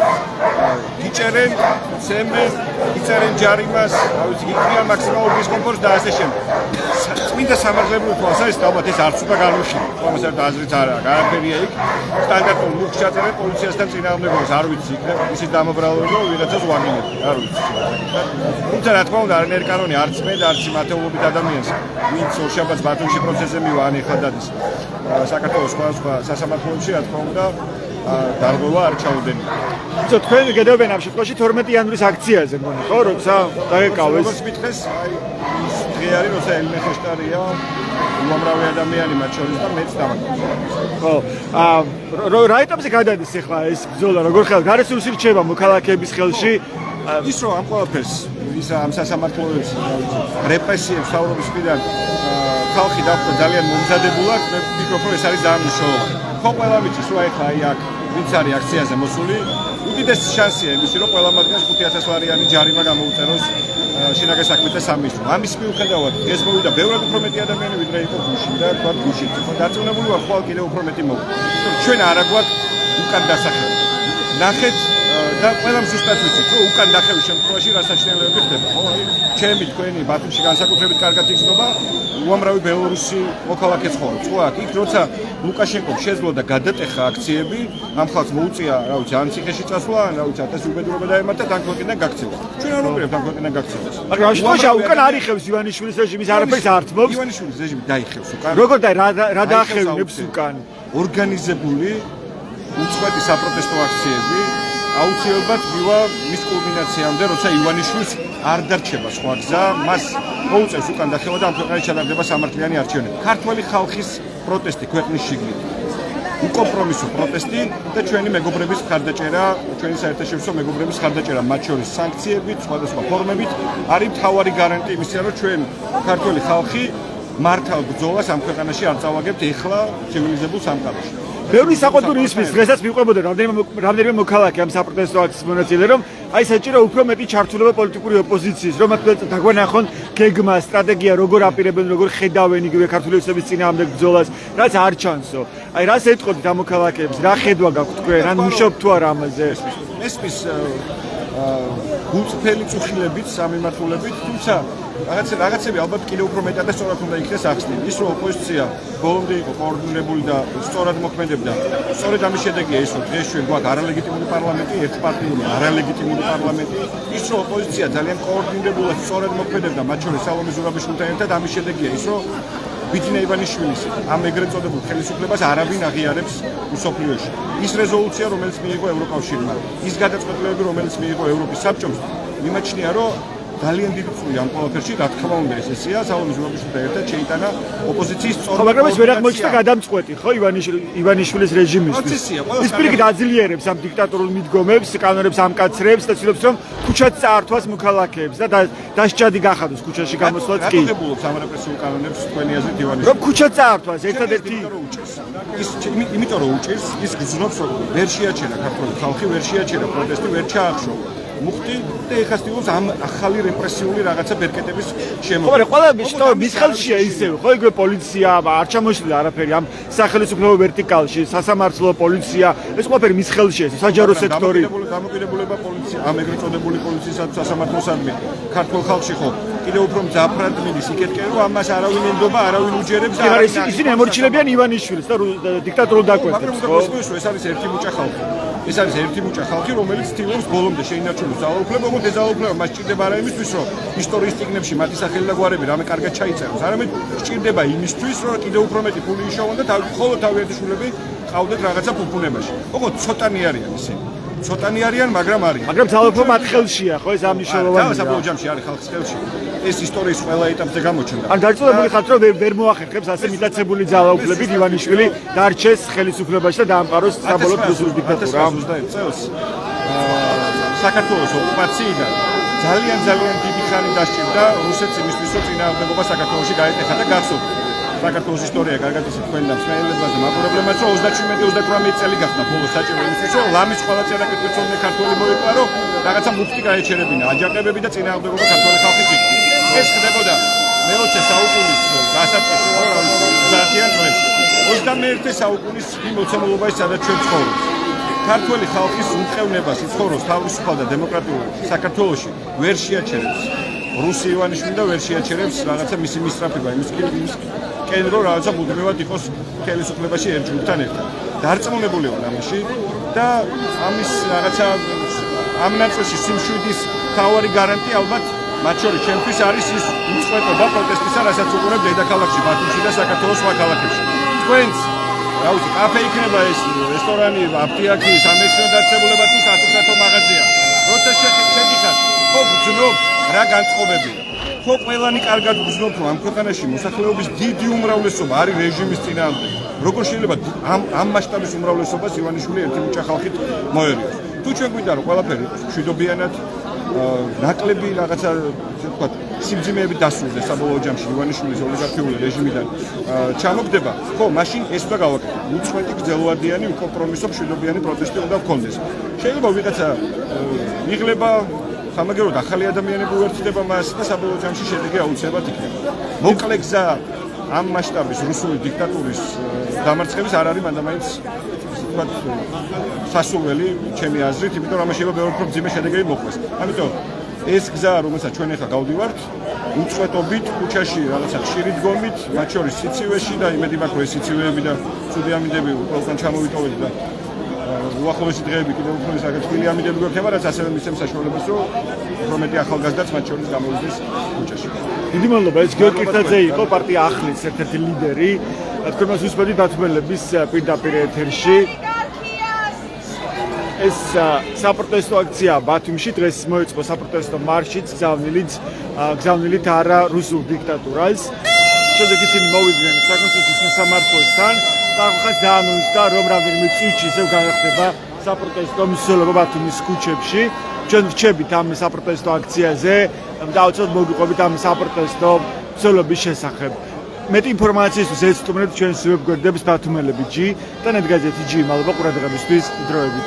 იჭერენ, ცემენ, იწერენ ჯარიმას, ავიცი იქნიან მაქსიმალური დისკომფორტს და ასე შემდეგ. წმინდა სამართლებრივი თვალსაზრისით ალბათ ეს არც უნდა განვიხილოთ. ამას არ აზრით არა, არაფერია იქ. სტანდარტული ლუქს ჩაწერენ პოლიციასთან წინააღმდეგობას, არ ვიცი იქნებ ისიც დამობრალოება, ვიღაცას ვაგინებთ, არ ვიცი. თუმცა რა თქმა უნდა, არანაირი კანონი არც მე და არც მათეულობით ადამიანს, ვინც ორშაბათს ბათუმში პროცესზე მივა, ან ეხლა დადის საქართველოს სხვა სასამართლოებში, რა თქმა უნდა, დარღვევა არ ჩაუდენია. თუმცა თქვენ გედეობენ ამ შემთხვევაში 12 იანვრის აქციაზე მგონი, ხო, როცა დაგეკავეს? როგორც მითხეს, აი ის დღე არის, როცა ელმეხეშტარია უამრავი ადამიანი მათ შორის და მეც დამაგავს. ხო, რა ეტაპზე გადადის ახლა ეს ბრძოლა, როგორ ხდება? გარესულს რჩება მოქალაქეების ხელში. ის რომ ამ ყველაფერს ის ამ სასამართლოებს რეპრესიებს თავრობის მხრიდან ხალხი დახვდა ძალიან მომზადებულად, მე ვფიქრობ, რომ ეს არის ძალიან მნიშვნელოვანი. ხო, ყველა ვიცის, რომ ახლა აი აქ ვინც არის აქციაზე მოსული, უდიდესი შანსია იმისი, რომ ყველა მათგანს 5,000 ლარიანი ჯარიმა გამოუწეროს შინაგან საქმეთა სამინისტრომ. ამის მიუხედავად, ეს მოვიდა ბევრად უფრო მეტი ადამიანი, ვიდრე იყო გუშინ და თქვა გუშინ. ხო, დარწმუნებული ვარ, ხვალ კიდევ უფრო მეტი მოვა. ჩვენ არა გვაქვს უკან დასახელება. ნახეთ და ყველამ ზუსტად ვიცით, რომ უკან დახევის შემთხვევაში რა საშინელებები ხდება. ხო, ჩემი თქვენი ბათუმში განსაკუთრებით კარგად იგრძნობა უამრავი ბელორუსი მოქალაქე ცხოვრობს. ხო, აქ იქ როცა ლუკაშენკომ შეძლო და გადატეხა აქციები, ამ ხალხს მოუწია, რა ვიცი, ან ციხეში წასვლა, ან რა ვიცი, 1000 უბედურება დაემართა და ქვეყნიდან გაქცევა. ჩვენ არ ვუყურებთ ამ ქვეყნიდან გაქცევას. მაგრამ ამ შემთხვევაში უკან არ იხევს ივანიშვილის რეჟიმის არაფერს არ თმობს. ივანიშვილის რეჟიმი დაიხევს უკან. როგორ და რა დაახევინებს უკან? ორგანიზებული უწყვეტი საპროტესტო აქციები აუცილებლად მივა მის კულმინაციამდე, როცა ივანიშვილს არ დარჩება სხვა გზა, მას მოუწევს უკან დახევა და ამ ქვეყანაში ჩატარდება სამართლიანი არჩევნები. ქართველი ხალხის პროტესტი ქვეყნის შიგნით. უკომპრომისო პროტესტი და ჩვენი მეგობრების მხარდაჭერა, ჩვენი საერთაშორისო მეგობრების მხარდაჭერა, მათ შორის სანქციებით, სხვადასხვა ფორმებით არის მთავარი გარანტია იმისა, რომ ჩვენ ქართველი ხალხი მართავ ბრძოლას ამ ქვეყანაში არ წავაგებთ ეხლა ცივილიზებულ სამყაროში. ბევრი საყოთური ისმის, დღესაც მიყვებოდა რამდენიმე მოქალაქე ამ საპროტესტო აქციის მონაწილე, რომ აი საჭირო უფრო მეტი ჩართულობა პოლიტიკური ოპოზიციის, რომ მათ დაგვანახონ გეგმა, სტრატეგია, როგორ აპირებენ, როგორ ხედავენ იგივე ქართული ოცნების წინააღმდეგ ბრძოლას, რაც არ ჩანსო. აი რას ეტყოდით ამ მოქალაქეებს, რა ხედვა გაქვთ თქვენ, ან მუშაობთ თუ არა ამაზე? ესმის გულწრფელი წუხილებით, სამიმართულებით, თუმცა რაღაცები ალბათ კიდევ უფრო მეტად და სწორად უნდა იქნეს ახსნილი. ის რომ ოპოზიცია ბოლომდე იყო კოორდინირებული და სწორად მოქმედებდა. სწორედ ამის შედეგია ის, რომ დღეს ჩვენ გვაქვს არალეგიტიმური პარლამენტი, ერთპარტიული არალეგიტიმური პარლამენტი. ის რომ ოპოზიცია ძალიან კოორდინირებულად სწორად მოქმედებდა, მათ შორის სალომე ზურაბიშვილთან ერთად, ამის შედეგია ის, რომ ბიძინა ივანიშვილის ამ ეგრეთ წოდებულ ხელისუფლებას არავინ აღიარებს მსოფლიოში. ის რეზოლუცია, რომელიც მიიღო ევროკავშირმა, ის გადაწყვეტილებები, რომელიც მიიღო ევროპის საბჭომ, მიმაჩნია, რომ ძალიან დიდი წვლილი ამ ყველაფერში, რა თქმა უნდა, ესეა სალომე ზურაბიშვილთან ერთად შეიტანა ოპოზიციის ხო, მაგრამ ეს ვერ აღმოჩნდა გადამწყვეტი, ხო, ივანიშვილის რეჟიმისთვის. ის პირიქით აძლიერებს ამ დიქტატორულ მიდგომებს, კანონებს ამკაცრებს და ცდილობს, რომ ქუჩაც წაართვას მოქალაქეებს და დასჯადი გახადოს ქუჩაში გამოსვლაც კი. რატომ ამ რეპრესიულ კანონებს თქვენი აზრით ივანიშვილი? რომ ქუჩა წაართვას, ერთადერთი ის იმიტომ რომ უჭირს, ის გრძნობს, რომ ვერ შეაჩერა ქართული ხალხი, ვერ შეაჩერა პროტესტი, ვერ ჩაახშო. მუხტი და ეხლა სტილოს ამ ახალი რეპრესიული რაღაცა ბერკეტების შემოქმედება. ხო, მაგრამ ყველა მის ხელშია ისევ, ხო, იგივე პოლიცია, არ ჩამოშლილი არაფერი ამ სახელმწიფო ვერტიკალში, სასამართლო, პოლიცია, ეს ყველაფერი მის ხელშია, საჯარო სექტორი. დამოკიდებულება პოლიცია, ამ ეგრეთ წოდებული პოლიციისა სასამართლოსადმი, ქართულ ხალხში ხო, კიდევ უფრო მძაფრად მიდის იქეთკენ, რომ ამას არავინ ენდობა, არავინ უჯერებს და ისინი ემორჩილებიან ივანიშვილს და დიქტატორულ დაკვეთებს, ხო? ეს არის ერთი მუჭა ხალხი. ეს არის ერთი მუჭა ხალხი, რომელიც ცდილობს ბოლომდე შეინარჩუნოს ძალაუფლება, ოღონდ ეს ძალაუფლება მას სჭირდება არა იმისთვის, რომ ისტორიის წიგნებში მათი სახელი და გვარები რამე კარგად ჩაიწეროს, არამედ სჭირდება იმისთვის, რომ კიდევ უფრო მეტი ფული იშოვონ და ხოლო თავიანთი შვილები ყავდეთ რაღაცა ფუფუნებაში. ოღონდ ცოტანი არიან ისინი. ცოტანი არიან, მაგრამ არიან. მაგრამ ძალაუფლება მათ ხელშია, ხო, ეს ამნიშნულოვანია. საბოლოო ჯამში არის ხალხის ხელში. ეს ისტორიის ყველა ეტაპზე გამოჩნდა. ან დარწმუნებული ხართ, რომ ვერ მოახერხებს ასე მიტაცებული ძალაუფლებით ივანიშვილი დარჩეს ხელისუფლებაში და დაამყაროს საბოლოოდ რუსული დიქტატურა. 1921 წელს საქართველოს ოკუპაციიდან ძალიან დიდი ხანი დასჭირდა რუსეთს იმისთვის, რომ წინააღმდეგობა საქართველოში გაეტეხა და გახსოვთ. საქართველოს ისტორია კარგად ისე თქვენ და მსმენელებმა და მაყურებლებმაც, რომ 37-38 წელი გახდა ბოლოს საჭირო იმისთვის, რომ ლამის ყველა წერაკეთვეცოდნე ქართველი მოეყვა, რომ რაღაცა მუხტი გაეჩერებინა, აჯანყებები და წინააღმდეგობა ქართველი ხალხის იქ. ეს ხდებოდა მე-20 საუკუნის დასაწყისში, რა ვიცი, 30-იან წლებში. 21 საუკუნის იმ მოცემულობაში, სადაც ჩვენ ცხოვრობთ. ქართველი ხალხის უმყევნებას იცხოვროს თავისუფალ და დემოკრატიულ საქართველოში ვერ შეაჩერებს რუსი ივანიშვილი და ვერ შეაჩერებს რაღაცა მისი მისწრაფება იმის კენ რომ რაღაცა მუდმივად იყოს ხელისუფლებაში ერჯუნთან ერთად. დარწმუნებული ვარ ამაში და ამის რაღაცა ამ ნაწილში სიმშვიდის თავარი გარანტია ალბათ მათ შორის ჩემთვის არის ის უწყვეტობა პროტესტისა, რასაც უყურებ დედაქალაქში, ბათუმში და საქართველოს სხვა ქალაქებში. თქვენს რა ვიცი, კაფე იქნება ეს, რესტორანი, აფთიაქი, სამეცნიერო დაწესებულება თუ სასურსათო მაღაზია. როცა შეგიხარ, ხო გძნობ რა განწყობებია. ხო ყველანი კარგად გძნობ, რომ ამ ქვეყანაში მოსახლეობის დიდი უმრავლესობა არის რეჟიმის წინააღმდეგ. როგორ შეიძლება ამ მასშტაბის უმრავლესობას ივანიშვილი ერთი მუჭა ხალხით მოერიოს? თუ ჩვენ გვინდა რომ ყველაფერი მშვიდობიანად ნაკლები რაღაცა თქვა სიმძიმეები დასრულდეს საბოლოო ჯამში ივანიშვილის ოლიგარქიული რეჟიმიდან ჩამოგდება, ხო, მაშინ ეს უნდა გავაკეთოთ. უწყვეტი გრძელვადიანი, უკომპრომისო მშვიდობიანი პროტესტი უნდა გქონდეს. შეიძლება ვიღაცა იღლება სამაგეროდ ახალი ადამიანები უერთდება მას და საბოლოო ჯამში შედეგი აუცილებლად იქნება. მოკლე გზა ამ მასშტაბის რუსული დიქტატურის დამარცხების არ არის მანდამაინც თქვა სასურველი ჩემი აზრით, იმიტომ რომ შეიძლება ბევრი უფრო მძიმე შედეგები მოხდეს. ამიტომ ეს გზა, რომელსაც ჩვენ ახლა გავდივართ, უწყვეტობით, ქუჩაში რაღაცა ხშირი დგომით, მათ შორის სიცივეში და იმედი მაქვს, რომ ეს სიცივეები და ცუდი ამინდები ყველგან ჩამოვიტოვეთ და უახლოესი დღეები კიდევ უფრო საკეთილი ამინდები გვექნება, რაც ასევე მისცემს საშუალებას, რომ უფრო მეტი ახალგაზრდაც მათ შორის გამოვიდეს ქუჩაში. დიდი მადლობა, ეს გიორგი კირთაძე იყო პარტია ახლის ერთ-ერთი ლიდერი. თქვენ მას უსმენთ დათმობების პირდაპირ ეთერში. ეს საპროტესტო აქცია ბათუმში დღეს მოეწყო საპროტესტო მარშიც გზავნილით არა რუსულ დიქტატურას. შემდეგ ისინი მოვიდნენ საკონსტიტუციო სამართლოსთან და ახლა დაანონსდა, რომ რამდენიმე წუთში ისევ განხდება საპროტესტო მსვლელობა ბათუმის ქუჩებში. ჩვენ ვრჩებით ამ საპროტესტო აქციაზე და აუცილებლად მოგიყვებით ამ საპროტესტო მსვლელობის შესახებ. მეტი ინფორმაციისთვის ეცდომეთ ჩვენს ვებგვერდებს ბათუმელები.g და net gazeti.g. მადლობა ყურადღებისთვის, დროებით.